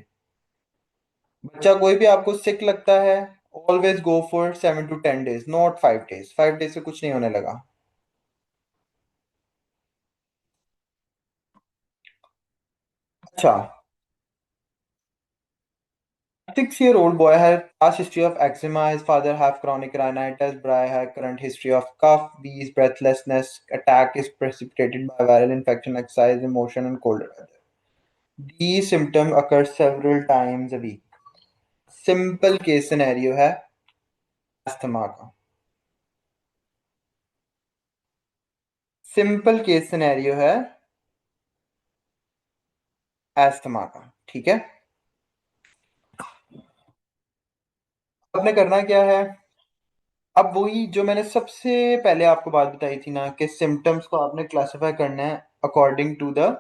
बच्चा कोई भी आपको सिक लगता है, always go for 7 to 10 days, not 5 days. 5 days से कुछ नहीं होने लगा. अच्छा. 6-year-old boy had past history of eczema. His father have chronic rhinitis. Bry had current history of cough, wheeze, breathlessness. Attack is precipitated by viral infection, exercise, emotion, and cold weather. These symptoms occur several times a week. Simple case scenario है asthma का. Simple case scenario है asthma का. ठीक है. आपने करना क्या है? अब वही जो मैंने सबसे पहले आपको बात बताई थी ना कि सिम्टम्स को आपने क्लासिफाई करना है according to the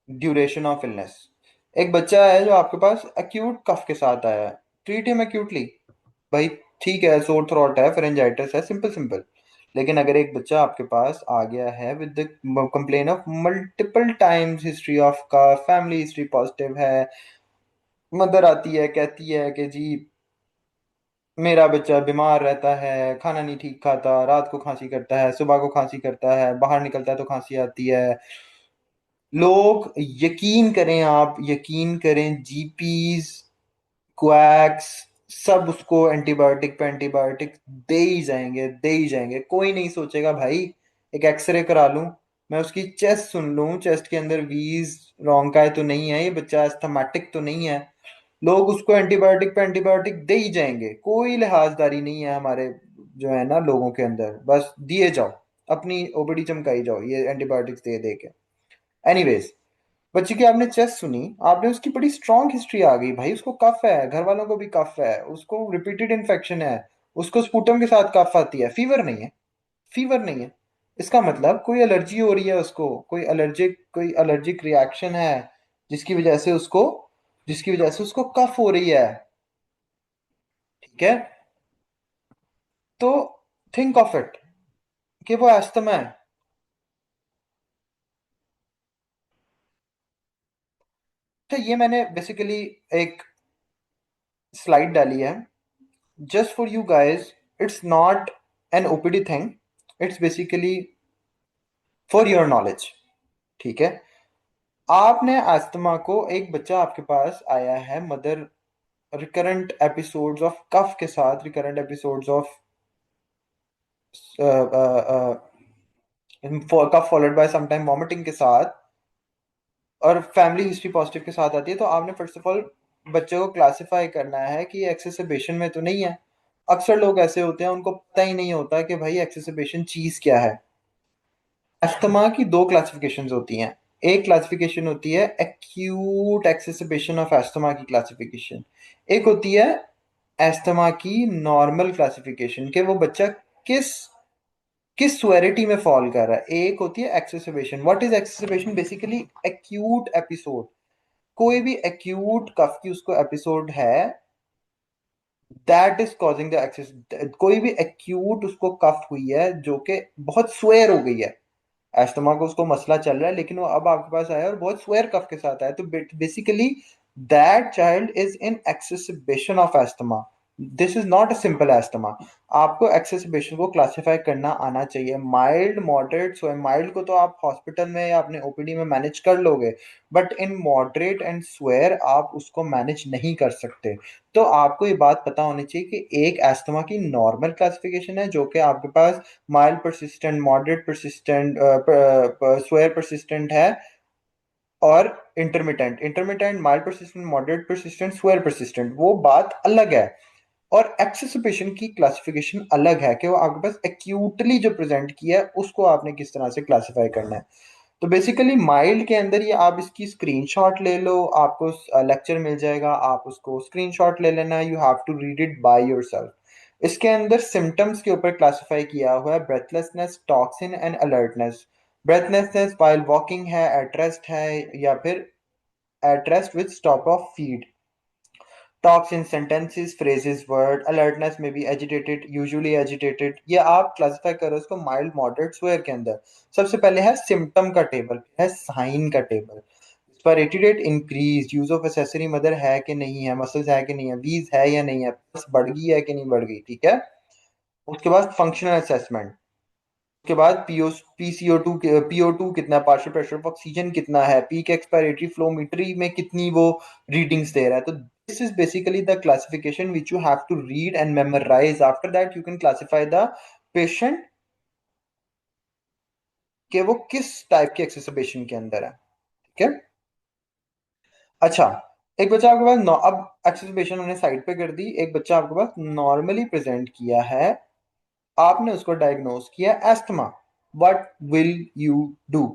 duration of illness. एक बच्चा है जो आपके पास एक्यूट कफ के साथ आया है. Treat him actually. भाई ठीक है, सोर थ्रोट है, फेरेंजाइटिस है, सिंपल सिंपल. लेकिन अगर एक बच्चा आपके पास आ गया है with the complain of multiple times history of का, फैमिली हिस्ट्री पॉजिटिव है, मदर आती है कहती है कि जी मेरा बच्चा बीमार रहता है, खाना नहीं ठीक खाता, रात को खांसी करता है, सुबह को खांसी करता है, बाहर निकलता है तो खांसी आती है. लोग यकीन करें, आप यकीन करें, जीपीज, क्वैक्स, सब उसको एंटीबायोटिक पे एंटीबायोटिक दे ही जाएंगे. कोई नहीं सोचेगा भाई एक एक्सरे करा लूं, मैं उसकी चेस्ट सुन लूं, चेस्ट के अंदर वीज रोंकाई तो नहीं है, ये बच्चा अस्थमाटिक तो नहीं है. लोग उसको एंटीबायोटिक पे एंटीबायोटिक दे ही जाएंगे. कोई लिहाजदारी नहीं है हमारे जो है ना लोगों के अंदर. बस दिए जाओ, अपनी ओबडी चमकाई जाओ ये एंटीबायोटिक्स दे दे के. एनीवेज, बच्चे की आपने चेस्ट सुनी, आपने उसकी बड़ी स्ट्रॉन्ग हिस्ट्री आ गई. भाई उसको कफ है, घर वालों को भी कफ है, उसको रिपीटेड इन्फेक्शन है, उसको स्पुटम के साथ कफ आती है, फीवर नहीं है. फीवर नहीं है. इसका मतलब कोई एलर्जी हो रही है उसको, कोई एलर्जिक रिएक्शन है जिसकी वजह से उसको जिसकी वजह से उसको कफ हो रही है. ठीक है. तो थिंक ऑफ इट कि वो अस्थमा है. तो ये मैंने बेसिकली एक स्लाइड डाली है just for you guys. It's not an OPD thing, it's basically for your knowledge. ठीक है. आपने अस्थमा को, एक बच्चा आपके पास आया है, mother recurrent episodes of cough के साथ, recurrent episodes of cough followed by some time vomiting के साथ, और फैमिली हिस्ट्री पॉजिटिव के साथ आती है. तो आपने फर्स्ट ऑफ ऑल बच्चे को क्लासिफाई करना है कि ये एक्सेसिबेशन में तो नहीं है. अक्सर लोग ऐसे होते हैं उनको पता ही नहीं होता कि भाई एक्सेसिबेशन चीज क्या है. अस्थमा की दो क्लासिफिकेशंस होती हैं. एक क्लासिफिकेशन होती है एक्यूट एक्सेसिबेशन ऑफ अस्थमा की क्लासिफिकेशन. एक होती है अस्थमा की नॉर्मल क्लासिफिकेशन कि वो बच्चा किस किस स्वेरिटी में फॉल कर रहा है. एक होती है exacerbation. What is exacerbation? Basically acute episode. कोई भी एक्यूट कफ की उसको एपिसोड है, that is causing the excess. कोई भी एक्यूट उसको कफ हुई है जो कि बहुत स्वेयर हो गई है. एस्थमा को उसको मसला चल रहा है लेकिन वो अब आपके पास आया और बहुत स्वेयर कफ के साथ आया, तो basically that child is in exacerbation of asthma. This is not a simple asthma. आपको एक्सेसिबिलिटी को क्लासिफाई करना आना चाहिए। Mild, moderate, swear. माइल्ड को तो आप हॉस्पिटल में या अपने ओपीडी में मैनेज कर लोगे, but in moderate and swear आप उसको मैनेज नहीं कर सकते। तो आपको ये बात पता होनी चाहिए कि एक एस्थमा की नॉर्मल क्लासिफिकेशन है जो कि आपके पास mild persistent, moderate persistent, severe persistent है, और intermittent. Intermittent, mild persistent, moderate persistent, severe persistent, वो बात अलग है। और एक्सेसिबिशन की क्लासिफिकेशन अलग है कि वो आपके पास एक्यूटली जो प्रेजेंट किया है उसको आपने किस तरह से क्लासिफाई करना है। तो बेसिकली माइल्ड के अंदर ये आप इसकी स्क्रीनशॉट ले लो, आपको लेक्चर मिल जाएगा, आप उसको स्क्रीनशॉट ले लेना, you have to read it by yourself. इसके अंदर सिम्टम्स के ऊपर क्लासिफाई किया हुआ है, breathlessness, talks in and alertness. Breathlessness while walking है, एट रेस्ट है, या फिर at rest with stop of feed. Talks in sentences, phrases, word. Alertness में भी agitated, usually agitated. ये आप क्लासिफाई करो इसको माइल्ड, मॉडरेट, स्वेयर के अंदर। सबसे पहले है सिम्टम का टेबल, है साइन का table. Respiratory rate increase, use of accessory mother है कि नहीं है, मसल्स है कि नहीं है, वीज है या नहीं है, पल्स बढ़ गई है कि नहीं बढ़ गई, ठीक है। उसके बाद फंक्शनल असेसमेंट। उसके बाद पीसीओ टू कितना, पार्शियल प्रेशर ऑफ ऑक्सीजन कितना है, पीक एक्सपायरेटरी फ्लोमीट्री में कितनी वो रीडिंग्स दे रहा है। तो this is basically the classification which you have to read and memorise. After that you can classify the patient कि वो किस टाइप के एक्सेसबेशन के अंदर है, ठीक है। अच्छा, एक बच्चा आपके पास अब एक्सेसबेशन हमने साइड पे कर दी, एक बच्चा आपके पास नॉर्मली प्रेजेंट किया है, आपने उसको डायग्नोस किया asthma. What will you do?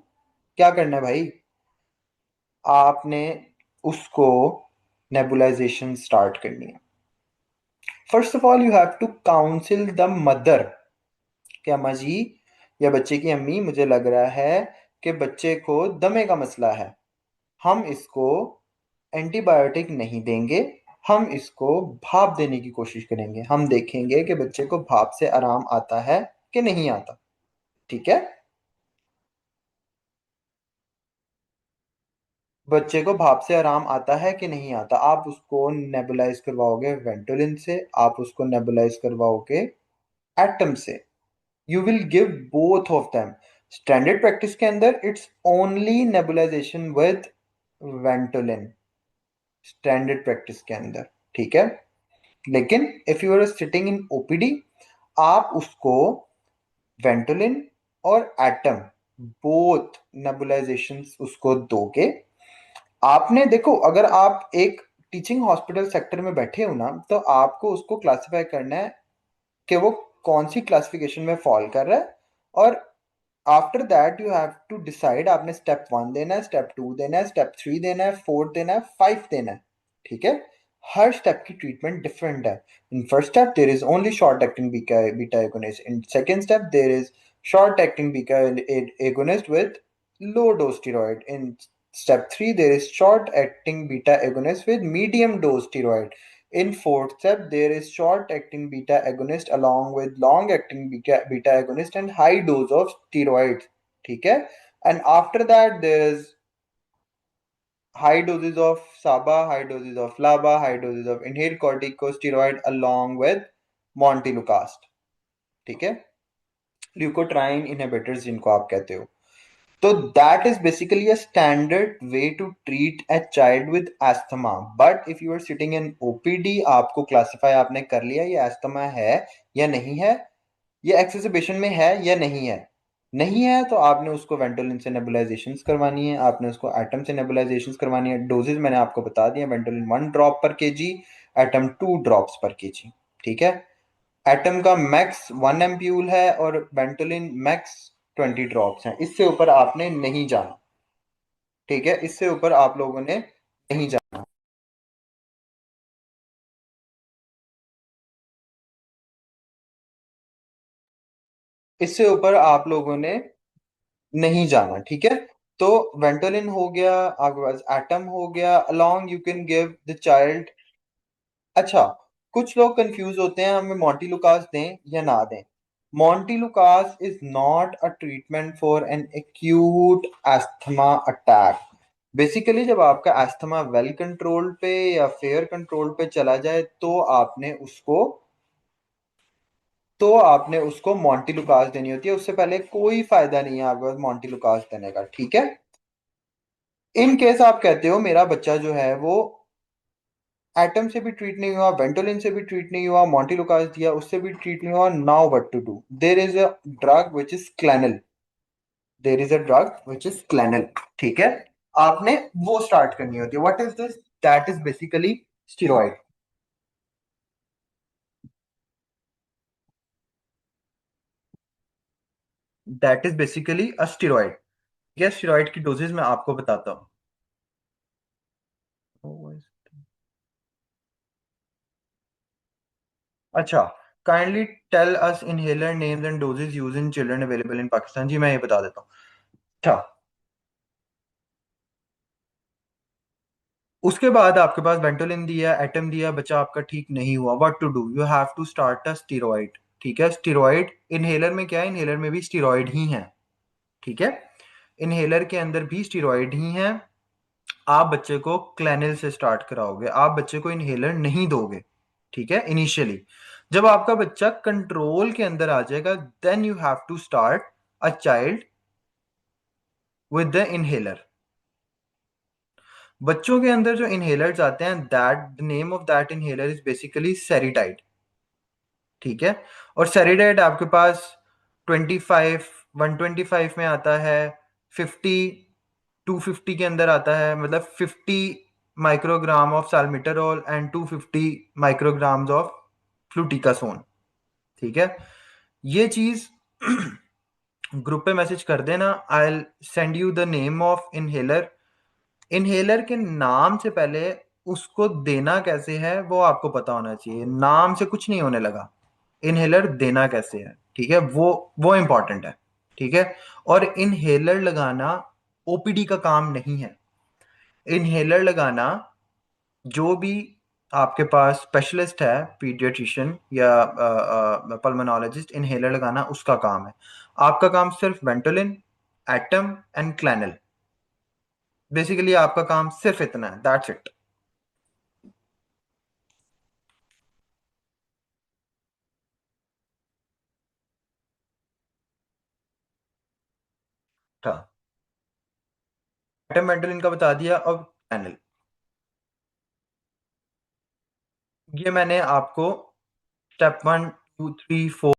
क्या करना है भाई? आपने उसको नेबुलाइजेशन स्टार्ट करनी है। First of all you have to counsel the mother कि अम्मा जी या बच्चे की अम्मी, मुझे लग रहा है कि बच्चे को दमे का मसला है, हम इसको एंटीबायोटिक नहीं देंगे, हम इसको भाप देने की कोशिश करेंगे, हम देखेंगे कि बच्चे को भाप से आराम आता है कि नहीं आता, ठीक है। बच्चे को भाप से आराम आता है कि नहीं आता, आप उसको नेबुलाइज करवाओगे वेंटोलिन से, आप उसको नेबुलाइज करवाओगे एटम से। You will give both of them. Standard practice के अंदर it's only nebulisation with Ventolin, standard practice के अंदर, ठीक है। लेकिन if you are sitting in OPD, आप उसको वेंटोलिन और एटम बोथ नेबुलाइजेशन उसको दोगे। आपने देखो, अगर आप एक टीचिंग हॉस्पिटल सेक्टर में बैठे हो ना, तो आपको उसको क्लासिफाई करना है कि वो कौन सी क्लासिफिकेशन में फॉल कर रहा है। और after that you have to decide आपने स्टेप 1 देना है, स्टेप 2 देना है, स्टेप 3 देना है, 4 देना है, 5 देना है, ठीक है। हर स्टेप की ट्रीटमेंट डिफरेंट है। In first step there is only short acting beta agonist, in second step there is short acting beta agonist with low dose steroid, in step 3 there is short acting beta agonist with medium dose steroid, in fourth step, there is short-acting beta agonist along with long-acting beta agonist and high dose of steroids. ठीक है? And after that, there is high doses of SABA, high doses of LABA, high doses of inhaled corticosteroid along with montelukast. ठीक है? Leukotriene inhibitors जिनको आप कहते हो। तो that is basically a standard way to treat a child with asthma. But if you are sitting in OPD, आपको classify आपने कर लिया ये एस्थमा है या नहीं है, ये एक्सेसिबेशन में है या नहीं है। नहीं है तो आपने उसको वेंटोलिन से नेबुलाइजेशन करवानी है, आपने उसको एटम से नेबुलाइजेशन करवानी है। डोजेज मैंने आपको बता दिया, Ventolin 1 drop per KG, atom 2 drops पर केजी, ठीक है। एटम का मैक्स 1 एम्प्यूल है और वेंटोलिन मैक्स 20 ड्रॉप्स हैं, इससे ऊपर आपने नहीं जाना, ठीक है। इससे ऊपर आप लोगों ने नहीं जाना, इससे ऊपर आप लोगों ने नहीं जाना, ठीक है। तो वेंटोलिन हो गया, आपके पास एटम हो गया, along you can give the child. अच्छा, कुछ लोग कंफ्यूज होते हैं हमें मोंटिलुकास दें या ना दें। Montelukast is not a treatment for an acute asthma attack. Basically जब आपका अस्थमा वेल कंट्रोल पे या फेयर कंट्रोल पे चला जाए तो आपने उसको मॉन्टिलुकास देनी होती है। उससे पहले कोई फायदा नहीं है आपके पास मॉन्टिलुकास देने का, ठीक है। इन केस आप कहते हो मेरा बच्चा जो है वो एटम से भी ट्रीट नहीं हुआ, वेंटोलिन से भी ट्रीट नहीं हुआ, मॉन्टिलुकास दिया उससे भी ट्रीट नहीं हुआ, now what to do? There is a drug which is Clenil. There is a drug which is Clenil, ठीक है। आपने वो स्टार्ट करनी होती है। What is this? That is basically steroid. That is basically a steroid. ये steroid की doses मैं आपको बताता हूँ। अच्छा, kindly tell us inhaler names and doses use in children available in Pakistan. जी मैं ये बता देता हूँ। अच्छा, उसके बाद आपके पास वेंटोलिन दिया, एटम दिया, बच्चा आपका ठीक नहीं हुआ, what to do? You have to start a steroid, ठीक है। स्टीरॉइड इनहेलर में क्या है? इनहेलर में भी स्टीरॉइड ही है, ठीक है। इनहेलर के अंदर भी स्टीरॉइड ही है। आप बच्चे को क्लैनिल से स्टार्ट कराओगे, आप बच्चे को इनहेलर नहीं दोगे, ठीक है, इनिशियली। जब आपका बच्चा कंट्रोल के अंदर आ जाएगा, then you have to start a child with the inhaler. बच्चों के अंदर जो इनहेलर्स आते हैं, that the name of that inhaler is basically Seretide, ठीक है। और सेरिडाइड आपके पास 25, 125 में आता है, 50, 250 के अंदर आता है, मतलब 50 microgram of salmeterol and 250 micrograms of fluticasone, ठीक है। ये चीज ग्रुप पे मैसेज कर देना। I send you the name of inhaler. Inhaler के नाम से पहले उसको देना कैसे है वो आपको पता होना चाहिए। नाम से कुछ नहीं होने लगा, इनहेलर देना कैसे है, ठीक है, वो इंपॉर्टेंट है, ठीक है। और इनहेलर लगाना ओपीडी का काम नहीं है। इनहेलर लगाना जो भी आपके पास स्पेशलिस्ट है, पीडियाट्रिशियन या पल्मोनोलॉजिस्ट, इनहेलर लगाना उसका काम है। आपका काम सिर्फ Ventolin, Atem and Clenil, basically आपका काम सिर्फ इतना है, दैट्स इट। था एटम वेंटोलिन का बता दिया। अब क्लैनल, ये मैंने आपको step 1, 2, 3, 4।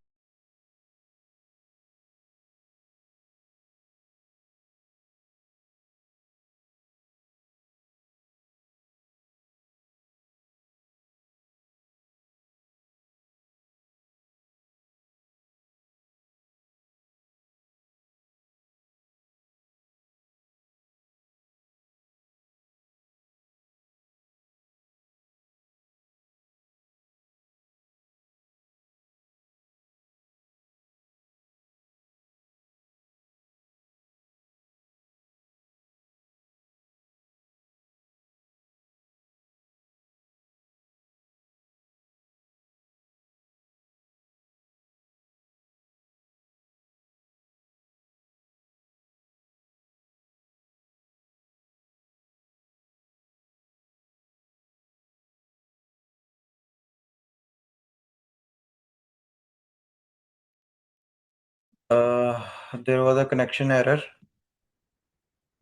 There was a connection error,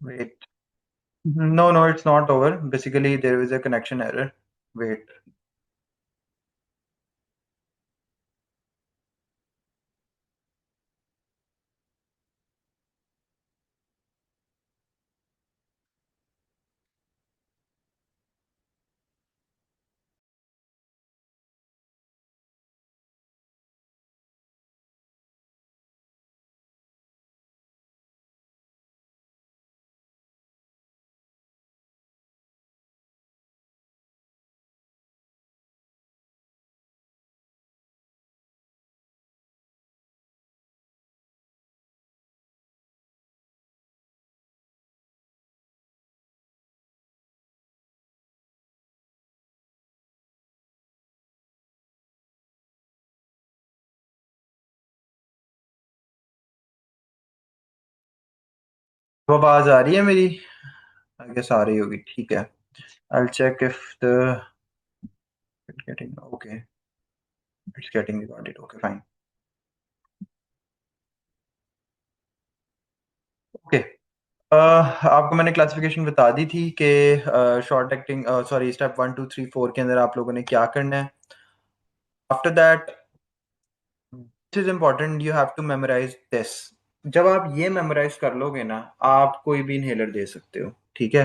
wait. No, no, it's not over. Basically, there is a connection error. Wait. अब आवाज आ रही है मेरी? आई गेस आ रही होगी, ठीक है। I'll check if the it's getting okay. It's getting recorded. Okay, fine. Okay. आपको मैंने क्लासिफिकेशन बता दी थी कि शॉर्ट एक्टिंग, सॉरी, स्टेप 1 2 3 4 के अंदर आप लोगों ने क्या करना है। After that, this is important, you have to memorise this. जब आप ये मेमोराइज कर लोगे ना, आप कोई भी इनहेलर दे सकते हो, ठीक है।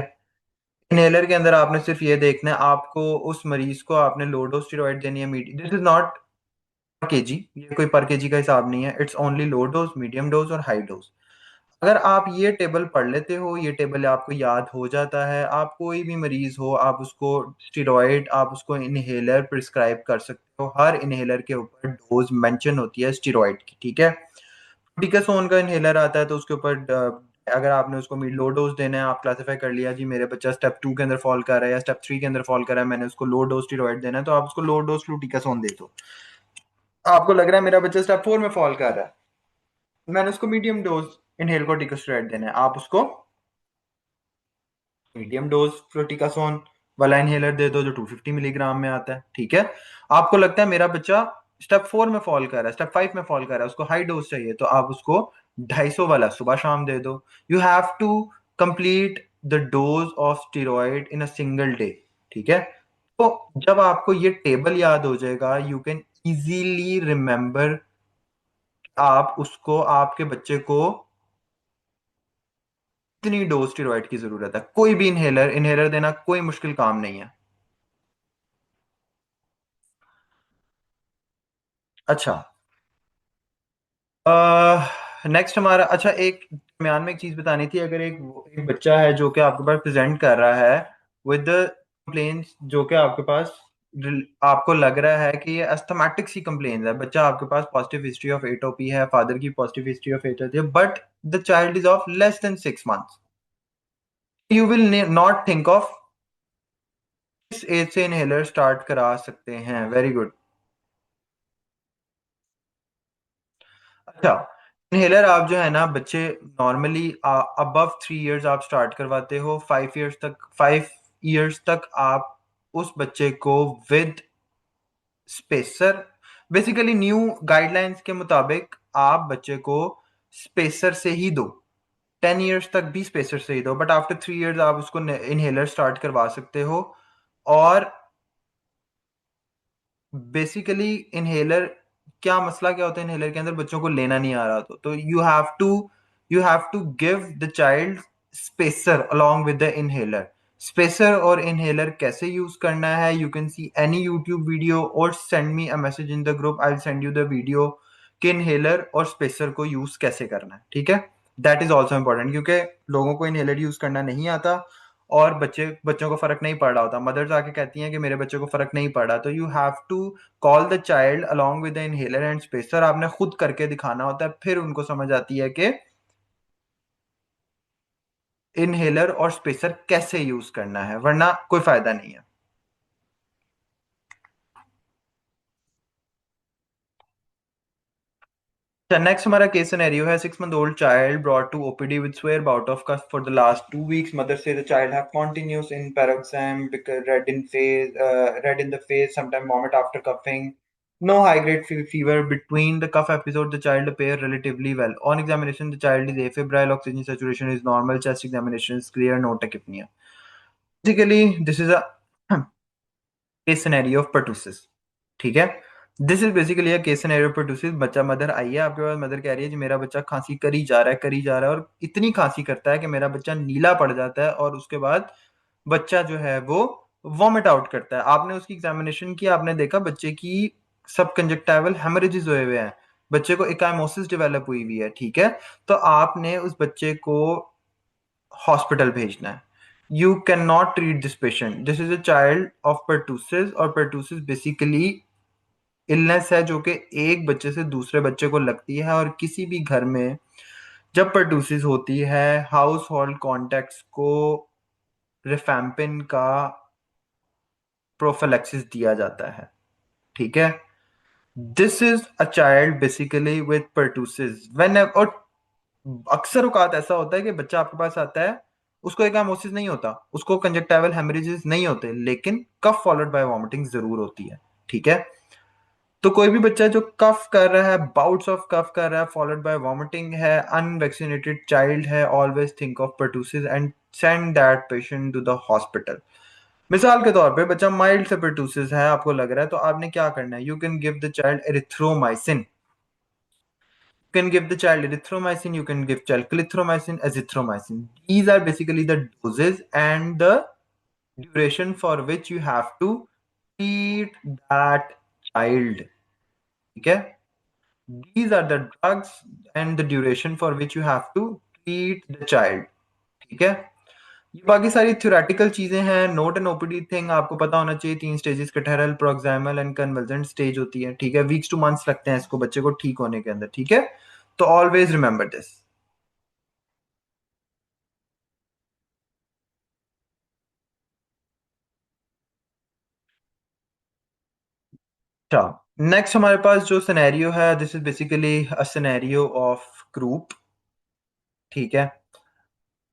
इनहेलर के अंदर आपने सिर्फ ये देखना है, आपको उस मरीज को आपने लो डोज स्टेरॉइड देनी है। दिस इज नॉट पर केजी, ये कोई पर केजी का हिसाब नहीं है। It's only low dose, medium dose और हाई डोज। अगर आप ये टेबल पढ़ लेते हो, ये टेबल आपको याद हो जाता है, आप कोई भी मरीज हो, आप उसको स्टेरॉइड, आप उसको इनहेलर प्रिस्क्राइब कर सकते हो। हर इनहेलर के ऊपर डोज मेंशन होती है स्टेरॉइड की, ठीक है। डिकासोन का इनहेलर आता है तो उसके ऊपर अगर आपने उसको लो डोज देना है, आप क्लासिफाई कर लिया जी मेरे बच्चा स्टेप 2 के अंदर फॉल कर रहा है या स्टेप 3 के अंदर फॉल कर रहा है, मैंने उसको लो डोज स्टेरॉइड देना है, तो आप उसको लो डोज फ्लूटिकासोन दे दो। आपको लग रहा है मेरा बच्चा स्टेप 4 में फॉल कर रहा है, मैंने उसको मीडियम डोज इनहेल कोर्टिकोस्टेरॉइड देना है, आप उसको मीडियम डोज फ्लोटिकासोन वाला इनहेलर दे दो जो 250 मिलीग्राम में आता है, ठीक है। आपको लगता है मेरा बच्चा स्टेप 4 में फॉल कर रहा है, स्टेप 5 में फॉल कर रहा है, उसको हाई डोज चाहिए, तो आप उसको 250 वाला सुबह शाम दे दो। You have to complete the dose of steroid in a single day, ठीक है। तो जब आपको ये टेबल याद हो जाएगा, यू कैन इजीली रिमेंबर आप उसको, आपके बच्चे को कितनी डोज स्टेरॉइड की जरूरत है। कोई भी इनहेलर इनहेलर देना कोई मुश्किल काम नहीं है। अच्छा, नेक्स्ट हमारा, अच्छा एक दरम्यान में एक चीज बतानी थी। अगर एक बच्चा है जो कि आपके पास प्रेजेंट कर रहा है विद कंप्लेन्स, जो कि आपके पास आपको लग रहा है कि ये अस्थमेटिक सी कंप्लेन है, बच्चा आपके पास पॉजिटिव हिस्ट्री ऑफ एटोपी है, फादर की पॉजिटिव हिस्ट्री ऑफ एटोपी है, but the child is of less than 6 months, you will not think of किस एज से इनहेलर स्टार्ट करा सकते हैं। Very good. अच्छा, इनहेलर आप जो है ना बच्चे नॉर्मली अबव 3 इयर्स आप स्टार्ट करवाते हो। 5 इयर्स तक, 5 इयर्स तक आप उस बच्चे को with spacer, basically new guidelines के मुताबिक आप बच्चे को स्पेसर से ही दो। 10 इयर्स तक भी स्पेसर से ही दो, बट आफ्टर 3 इयर्स आप उसको इनहेलर स्टार्ट करवा सकते हो। और बेसिकली इनहेलर, क्या मसला क्या होता है इनहेलर के अंदर, बच्चों को लेना नहीं आ रहा, तो you have to give the child spacer along with the inhaler. Spacer और इनहेलर कैसे यूज करना है, you can see any YouTube video और send me a message in the group, I will send you the video कि inhaler और spacer को use कैसे करना है, ठीक है। दैट इज ऑल्सो इंपॉर्टेंट, क्योंकि लोगों को इनहेलर यूज करना नहीं आता और बच्चों को फर्क नहीं पड़ रहा होता। मदर्स आके कहती हैं कि मेरे बच्चे को फर्क नहीं पड़ा, तो you have to call the child along with the inhaler and spacer. आपने खुद करके दिखाना होता है, फिर उनको समझ आती है कि इनहेलर और स्पेसर कैसे यूज करना है, वरना कोई फायदा नहीं है। नेक्स्ट हमारा केस सिनेरियो है, 6 month old child brought to OPD with severe bout of cough for the last 2 weeks. Mother say the child have continuous in paroxysm, because red in the face, sometimes vomit after coughing. No high grade fever. Between the cough episode, the child appear relatively well. On examination, the child is afebrile, oxygen saturation is normal, chest examination is clear, no tachypnea. Basically, this is a case scenario of pertussis, ठीक है। This is basically a case scenario pertussis. बच्चा, mother आई है आपके पास, mother कह रही है जी मेरा बच्चा खांसी करी जा रहा है, करी जा रहा है, और इतनी खांसी करता है कि मेरा बच्चा नीला पड़ जाता है, और उसके बाद बच्चा जो है वो वॉमिट आउट करता है। आपने उसकी एग्जामिनेशन की, आपने देखा बच्चे की सब कंजक्टाइवल हेमरेजेस हुए हुए हैं, बच्चे को इकाइमोसिस डेवलप हुई हुई है, ठीक है। तो आपने उस बच्चे को हॉस्पिटल भेजना है। You can not treat this patient, this is a child of pertussis, और pertussis बेसिकली इलनेस है जो कि एक बच्चे से दूसरे बच्चे को लगती है, और किसी भी घर में जब pertussis होती है, हाउस होल्ड कॉन्टेक्ट्स को रिफैम्पिन का प्रोफिलैक्सिस दिया जाता है, ठीक है। This is a child basically with pertussis। When और अक्सर औकात ऐसा होता है कि बच्चा आपके पास आता है उसको एकामोसिस नहीं होता, उसको कंजक्टाइवल हेमरेजेस नहीं होते, लेकिन कफ फॉलोड बाय वॉमिटिंग जरूर होती है। ठीक है। तो कोई भी बच्चा जो कफ कर रहा है, बाउट्स ऑफ कफ कर रहा है फॉलोड बाय वॉमिटिंग है, अनवैक्सीनेटेड चाइल्ड है, always think of pertussis and send that patient to the hospital. मिसाल के तौर पे बच्चा माइल्ड से परटूसिस है, आपको लग रहा है, तो आपने क्या करना है, you can give the child erythromycin. You can give the child erythromycin, you can give child clarithromycin, azithromycin. These are basically the doses and the duration for which you have to treat that child. Okay? These are the drugs and the duration for which you have to treat the child. ठीक है। ये बाकी सारी theoretical चीजें हैं, note and OPD thing आपको पता होना चाहिए। 3 stages, catarrhal, paroxysmal and convalescent stage होती है। ठीक है। वीक्स टू मंथ्स लगते हैं इसको बच्चे को ठीक होने के अंदर। ठीक है। तो ऑलवेज रिमेंबर दिस। अच्छा, नेक्स्ट हमारे पास जो सिनेरियो है, this is basically a scenario of croup. ठीक है।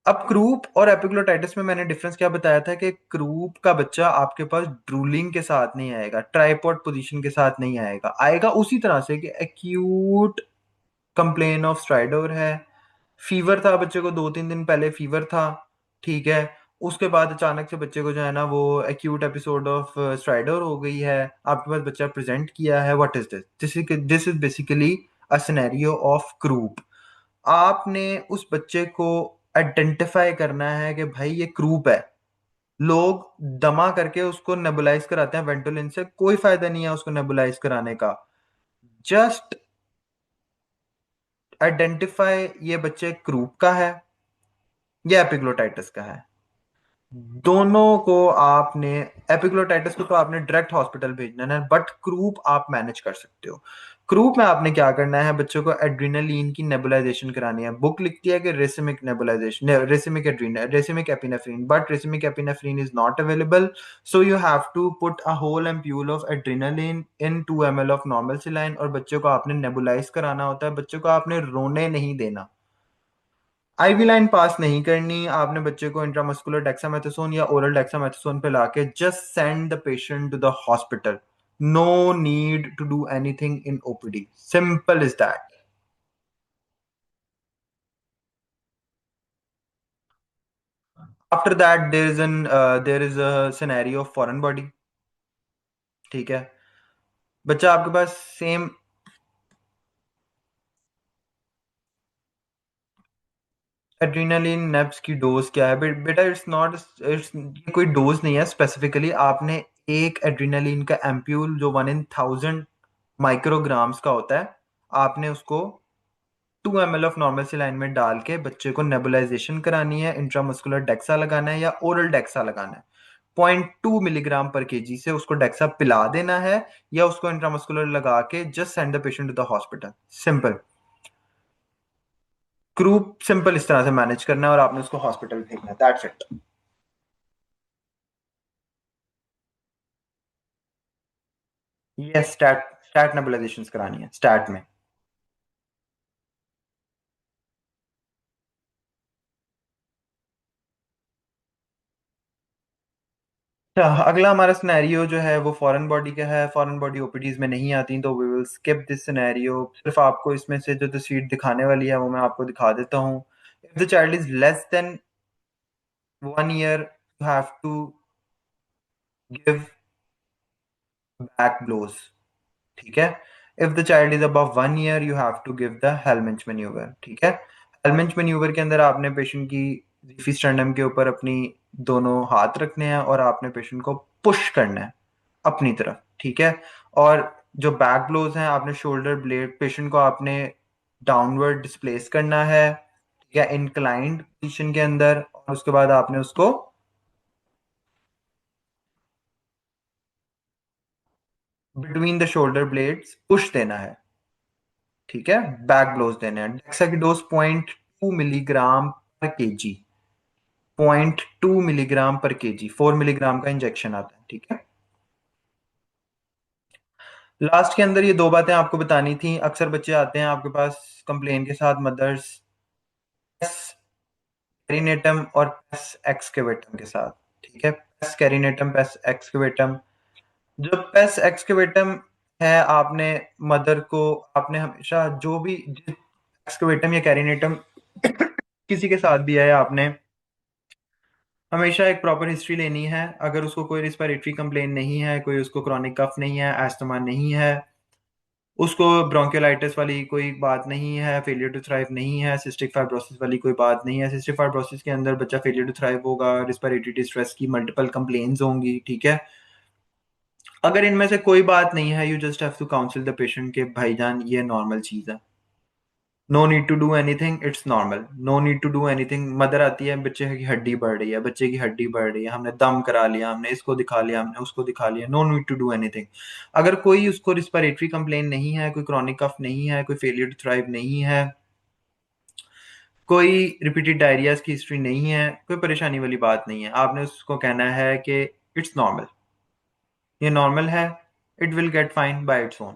अब क्रूप और एपिग्लोटाइटिस में मैंने डिफरेंस क्या बताया था कि क्रूप का बच्चा आपके पास ड्रूलिंग के साथ नहीं आएगा, ट्राइपॉड पोजीशन के साथ नहीं आएगा, आएगा उसी तरह से कि एक्यूट कंप्लेन ऑफ स्ट्राइडोर है, फीवर था बच्चे को, 2-3 दिन पहले फीवर था। ठीक है। उसके बाद अचानक से बच्चे को जो है ना वो एक्यूट एपिसोड ऑफ स्ट्राइडोर हो गई है, आपके पास बच्चा प्रेजेंट किया है, what is this is basically a scenario of croup. आपने उस बच्चे को आइडेंटिफाई करना है कि भाई ये क्रूप है। लोग दमा करके उसको नेबुलाइज कराते हैं वेंटोलिन से, कोई फायदा नहीं है उसको नेबुलाइज कराने का। जस्ट आइडेंटिफाई ये बच्चे क्रूप का है या एपिग्लोटाइटिस का है। दोनों को आपने, एपिग्लोटाइटिस को तो आपने डायरेक्ट हॉस्पिटल भेजना है, बट क्रूप आप मैनेज कर सकते हो। क्रूप में आपने क्या करना है, बच्चों को एड्रीनालीन की नेबुलाइजेशन करानी है। बुक लिखती है कि racemic nebulization, racemic adrenal, racemic epinephrine, but racemic epinephrine is not available. So you have to put a whole ampoule of adrenaline in 2 ml of normal saline, और बच्चों को आपने नेबुलाइज कराना होता है। बच्चों को आपने रोने नहीं देना, आईवी लाइन पास नहीं करनी। आपने बच्चे को इंट्रामस्कुलर डेक्सामेथासोन या ओरल डेक्सामेथासोन पे लाके just send the patient to the hospital. No need to do anything in OPD, simple is that. After that there is a scenario of foreign body. ठीक है। बच्चा आपके पास सेम एड्रीनालिन नेब्स की dose क्या है बेटा, इट्स नॉट, इट्स कोई dose नहीं है स्पेसिफिकली। आपने एक एड्रीनालिन का एम्प्यूल जो 1 in 1000 माइक्रोग्राम्स का होता है, आपने उसको 2 ml ऑफ नॉर्मल सेलाइन में डाल के बच्चे को नेबुलाइजेशन करानी है, इंट्रामस्कुलर डेक्सा लगाना है या ओरल डेक्सा लगाना है। 0.2 मिलीग्राम पर केजी से उसको डेक्सा पिला देना है, या उसको इंट्रामस्कुलर लगा के just send the patient to the hospital. Simple. Croup simple इस तरह से मैनेज करना है और आपने उसको हॉस्पिटल भेजना है, दैट्स इट। ये स्टैट स्टैट नेबुलाइजेशन करानी है स्टैट में। अच्छा, अगला हमारा सिनेरियो जो है वो फॉरेन बॉडी का है। फॉरेन बॉडी ओपीडीज में नहीं आती, तो we will skip this scenario. सिर्फ आपको इसमें से जो तस्वीर दिखाने वाली है वो मैं आपको दिखा देता हूँ। If the child is less than 1 year, you have to give back blows. ठीक है। If the child is above 1 year, you have to give the हेलमिंच मैन्यूवर। ठीक है। हेलमिंच मैन्यूवर के अंदर आपने पेशेंट की ज़ीफी स्टर्नम के ऊपर अपनी दोनों हाथ रखने हैं और आपने पेशेंट को पुश करना है अपनी तरफ। ठीक है। और जो बैक ब्लोज हैं, आपने शोल्डर ब्लेड, पेशेंट को आपने डाउनवर्ड डिस्प्लेस करना है या इंक्लाइंड पोजीशन के अंदर, और उसके बाद आपने उसको between the shoulder blades push देना है। ठीक है। बैक ब्लोज देने हैं। डेक्सा की dose 0.2 milligram per KG, 0.2 milligram per KG, 4 milligram का इंजेक्शन आता है। ठीक है। लास्ट के अंदर ये दो बातें आपको बतानी थी। अक्सर बच्चे आते हैं आपके पास कंप्लेन के साथ, मदर्स कैरिनेटम और पेस एक्सकेवेटम के साथ। ठीक है, पेस कैरिनेटम, पेस एक्सकेवेटम। जो पेस एक्सकेवेटम है, आपने मदर को, आपने हमेशा जो भी एक्सकेवेटम या कैरिनेटम किसी के साथ भी है, आपने हमेशा एक प्रॉपर हिस्ट्री लेनी है। अगर उसको कोई रिस्पिरेटरी कंप्लेन नहीं है, कोई उसको क्रॉनिक कफ नहीं है, एस्थमा नहीं है, उसको ब्रोंकियोलाइटिस वाली कोई बात नहीं है, फेलियर टू थ्राइव नहीं है, सिस्टिक फाइब्रोसिस वाली कोई बात नहीं है। सिस्टिक फाइब्रोसिस के अंदर बच्चा फेलियर टू थ्राइव होगा, रिस्पिरेटरी डिस्ट्रेस की मल्टीपल कंप्लेन्स होंगी। ठीक है, अगर इनमें से कोई बात नहीं है, you just have to counsel the patient के भाईजान ये नॉर्मल चीज है, no need to do anything, it's normal, no need to do anything. Mother आती है, बच्चे की हड्डी बढ़ रही है, बच्चे की हड्डी बढ़ रही है, हमने दम करा लिया, हमने इसको दिखा लिया, हमने उसको दिखा लिया, no need to do anything. अगर कोई उसको रिस्पिरेटरी कंप्लेन नहीं है, कोई क्रॉनिक कफ नहीं है, कोई फेलियर टू थ्राइव नहीं है, कोई रिपीटेड डायरियाज की हिस्ट्री नहीं है, कोई परेशानी वाली बात नहीं है, आपने उसको कहना है कि इट्स नॉर्मल, ये नॉर्मल है, it will get fine by its own.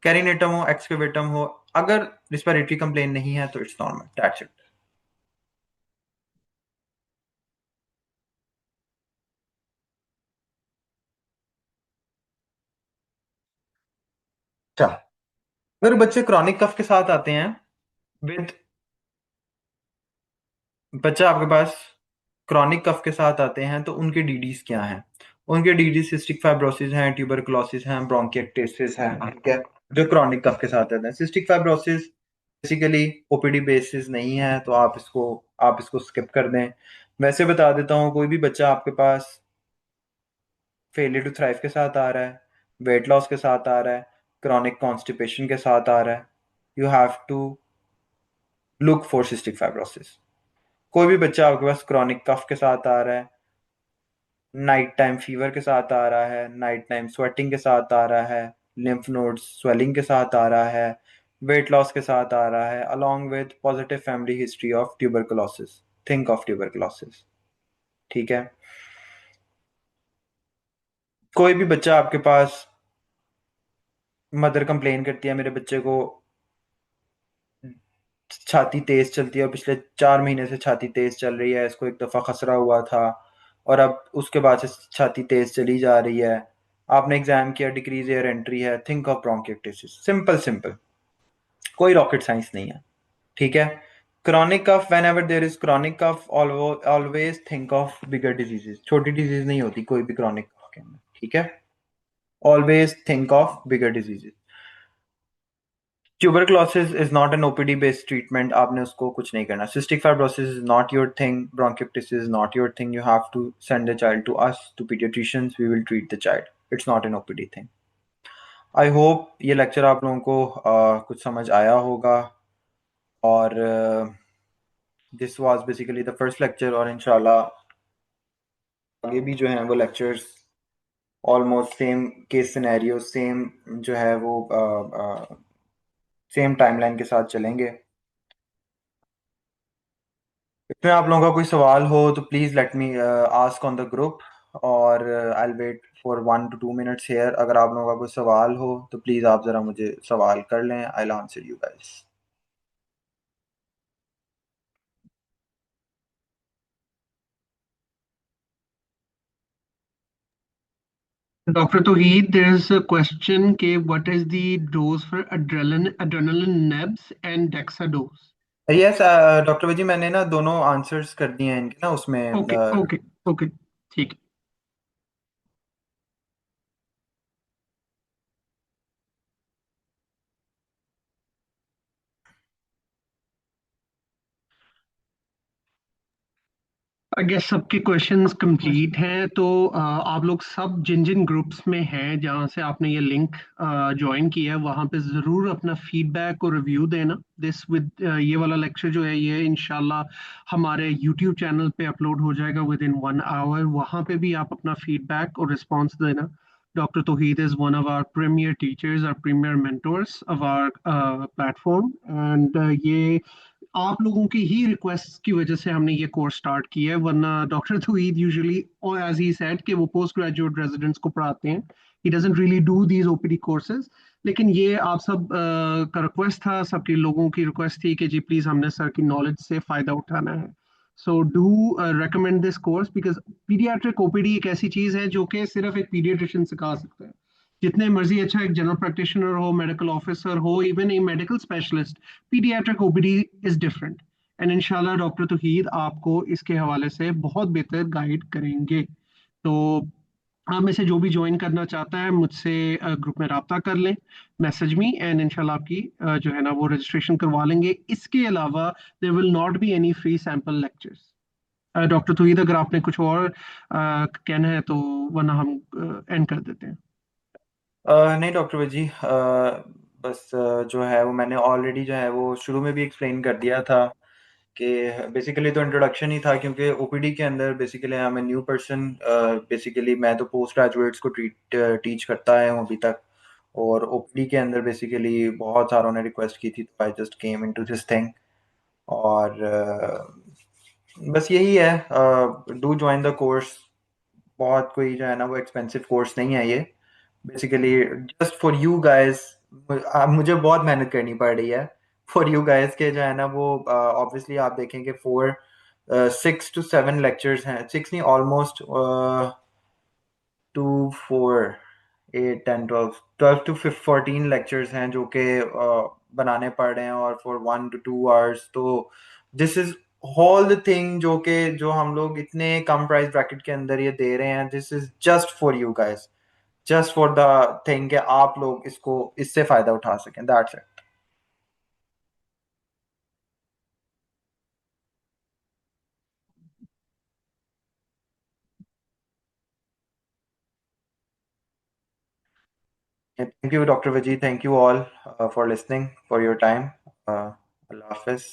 Carinatum हो, एक्सकेवेटम हो, अगर रिस्पिरेटरी कंप्लेन नहीं है तो इट्स नॉर्मल, दैट्स इट। अच्छा, अगर बच्चे क्रॉनिक कफ के साथ आते हैं विद, बच्चा आपके पास क्रॉनिक कफ के साथ आते हैं तो उनके डीडीज क्या हैं? उनके डीडीज सिस्टिक फाइब्रोसिस हैं, ट्यूबरकुलोसिस हैं, ब्रोंकिएक्टेसिस हैं। ठीक है, जो क्रॉनिक कफ के साथ आते हैं, cystic fibrosis basically OPD basis नहीं है, तो आप इसको स्किप कर दें। वैसे बता देता हूँ, कोई भी बच्चा आपके पास फेलियर टू थ्राइव के साथ आ रहा है, वेट लॉस के साथ आ रहा है, क्रॉनिक कॉन्स्टिपेशन के साथ आ रहा है, you have to look for cystic fibrosis. कोई भी बच्चा आपके पास क्रॉनिक कफ के साथ आ रहा है, नाइट टाइम फीवर के साथ आ रहा है, नाइट टाइम स्वेटिंग के साथ आ रहा है, लिम्फ नोड्स स्वेलिंग के साथ आ रहा है, वेट लॉस के साथ आ रहा है, along with positive family history of tuberculosis, think of tuberculosis. ठीक है, कोई भी बच्चा आपके पास, मदर कंप्लेन करती है मेरे बच्चे को छाती तेज चलती है और पिछले 4 महीने से छाती तेज चल रही है, इसको एक दफा खसरा हुआ था और अब उसके बाद से छाती तेज चली जा रही है, आपने एग्जाम किया, डिक्रीज एयर एंट्री है, think of bronchiectasis. Simple simple, कोई रॉकेट साइंस नहीं है। ठीक है, chronic cough, whenever there is chronic cough, always think of bigger diseases. छोटी डिजीज नहीं होती कोई भी क्रॉनिक कफ के अंदर। ठीक है, always think of bigger diseases. Tuberculosis is not an OPD based treatment, आपने उसको कुछ नहीं करना। Cystic fibrosis is not your thing, bronchitis is not your thing, you have to send the child to us, to paediatricians, we will treat the child, it's not an OPD thing. I hope ये lecture आप लोगों को कुछ समझ आया होगा, और this was basically the first lecture, और इंशाल्लाह आगे भी जो हैं वो lectures almost same case scenario, same जो है वो सेम टाइमलाइन के साथ चलेंगे। इसमें आप लोगों का कोई सवाल हो तो please let me ask on the group, और I will wait for 1 to 2 minutes here. अगर आप लोगों का कोई सवाल हो तो प्लीज़ आप ज़रा मुझे सवाल कर लें, I will answer you guys. Dr. Tauheed, there is a question ke what is the dose for adrenaline nebs and Dexa dose? Yes doctor वजी, मैंने ना दोनों आंसर्स कर दिए हैं इनके ना उसमें। Okay, okay, okay. ठीक है। आई गेस सबके क्वेश्चंस कंप्लीट हैं, तो आप लोग सब जिन जिन ग्रुप्स में हैं जहां से आपने ये लिंक ज्वाइन किया है वहां पे जरूर अपना फीडबैक और रिव्यू देना। दिस विद ये वाला लेक्चर जो है ये इंशाल्लाह हमारे यूट्यूब चैनल पे अपलोड हो जाएगा विद इन 1 आवर, वहां पे भी आप अपना फीडबैक और रिस्पॉन्स देना। Dr. Tauheed is one of our premier teachers, our premier mentors of our platform, and ये आप लोगों की ही रिक्वेस्ट की वजह से हमने ये कोर्स स्टार्ट किया है, वरना डॉक्टर तौहीद यूजुअली, और एज ही सेड कि वो पोस्ट ग्रेजुएट रेजिडेंट्स को पढ़ाते हैं, he doesn't really do these OPD courses. लेकिन ये आप सब का रिक्वेस्ट था, सबके लोगों की रिक्वेस्ट थी कि जी प्लीज हमने सर की नॉलेज से फायदा उठाना है, so do recommend this course because paediatric OPD एक ऐसी चीज है जो कि सिर्फ एक पीडियाट्रिशियन सिखा सकता है। जितने मर्जी अच्छा एक जनरल प्रैक्टिशनर हो, मेडिकल ऑफिसर हो, even a medical specialist, paediatric OPD is different. And इंशाल्लाह डॉक्टर तौहीद आपको इसके हवाले से बहुत बेहतर गाइड करेंगे। तो आप में से जो भी ज्वाइन करना चाहता है मुझसे ग्रुप में रब्ता कर लें, मैसेज मी, एंड इंशाल्लाह आपकी जो है ना वो रजिस्ट्रेशन करवा लेंगे। इसके अलावा there will not be any free sample lectures. Doctor Tauheed अगर आपने कुछ और कहना है तो, वरना हम एंड कर देते हैं। नहीं डॉक्टर वजी, बस जो है वो मैंने ऑलरेडी जो है वो शुरू में भी एक्सप्लेन कर दिया था कि बेसिकली तो इंट्रोडक्शन ही था, क्योंकि ओपीडी के अंदर basically I am a new person. Basically मैं तो पोस्ट ग्रेजुएट्स को टीच करता है हूँ अभी तक, और ओपीडी के अंदर बेसिकली बहुत सारों ने रिक्वेस्ट की थी, तो I just came into this thing. और बस यही है, डू ज्वाइन द कोर्स। बहुत कोई जो है ना वो एक्सपेंसिव कोर्स नहीं है ये, basically just for you guys. मुझे बहुत मेहनत करनी पड़ रही है फॉर यू गाइस के जो है ना वो, ऑब्वियसली आप देखेंगे 6 to 7 लेक्चर्स हैं, सिक्स नहीं, ऑलमोस्ट 2 4 8 10 12 12 to 14 लेक्चर्स हैं जो कि बनाने पड़ रहे हैं, और फॉर 1 to 2 आवर्स। तो this is whole the thing जो हम लोग इतने कम प्राइस ब्रैकेट के अंदर ये दे रहे हैं, this is just for you guys, just for the thing कि आप लोग इसको इससे फायदा उठा सकें, that's it. Thank you doctor Waji, thank you all for listening, for your time. अल्लाह हाफिज।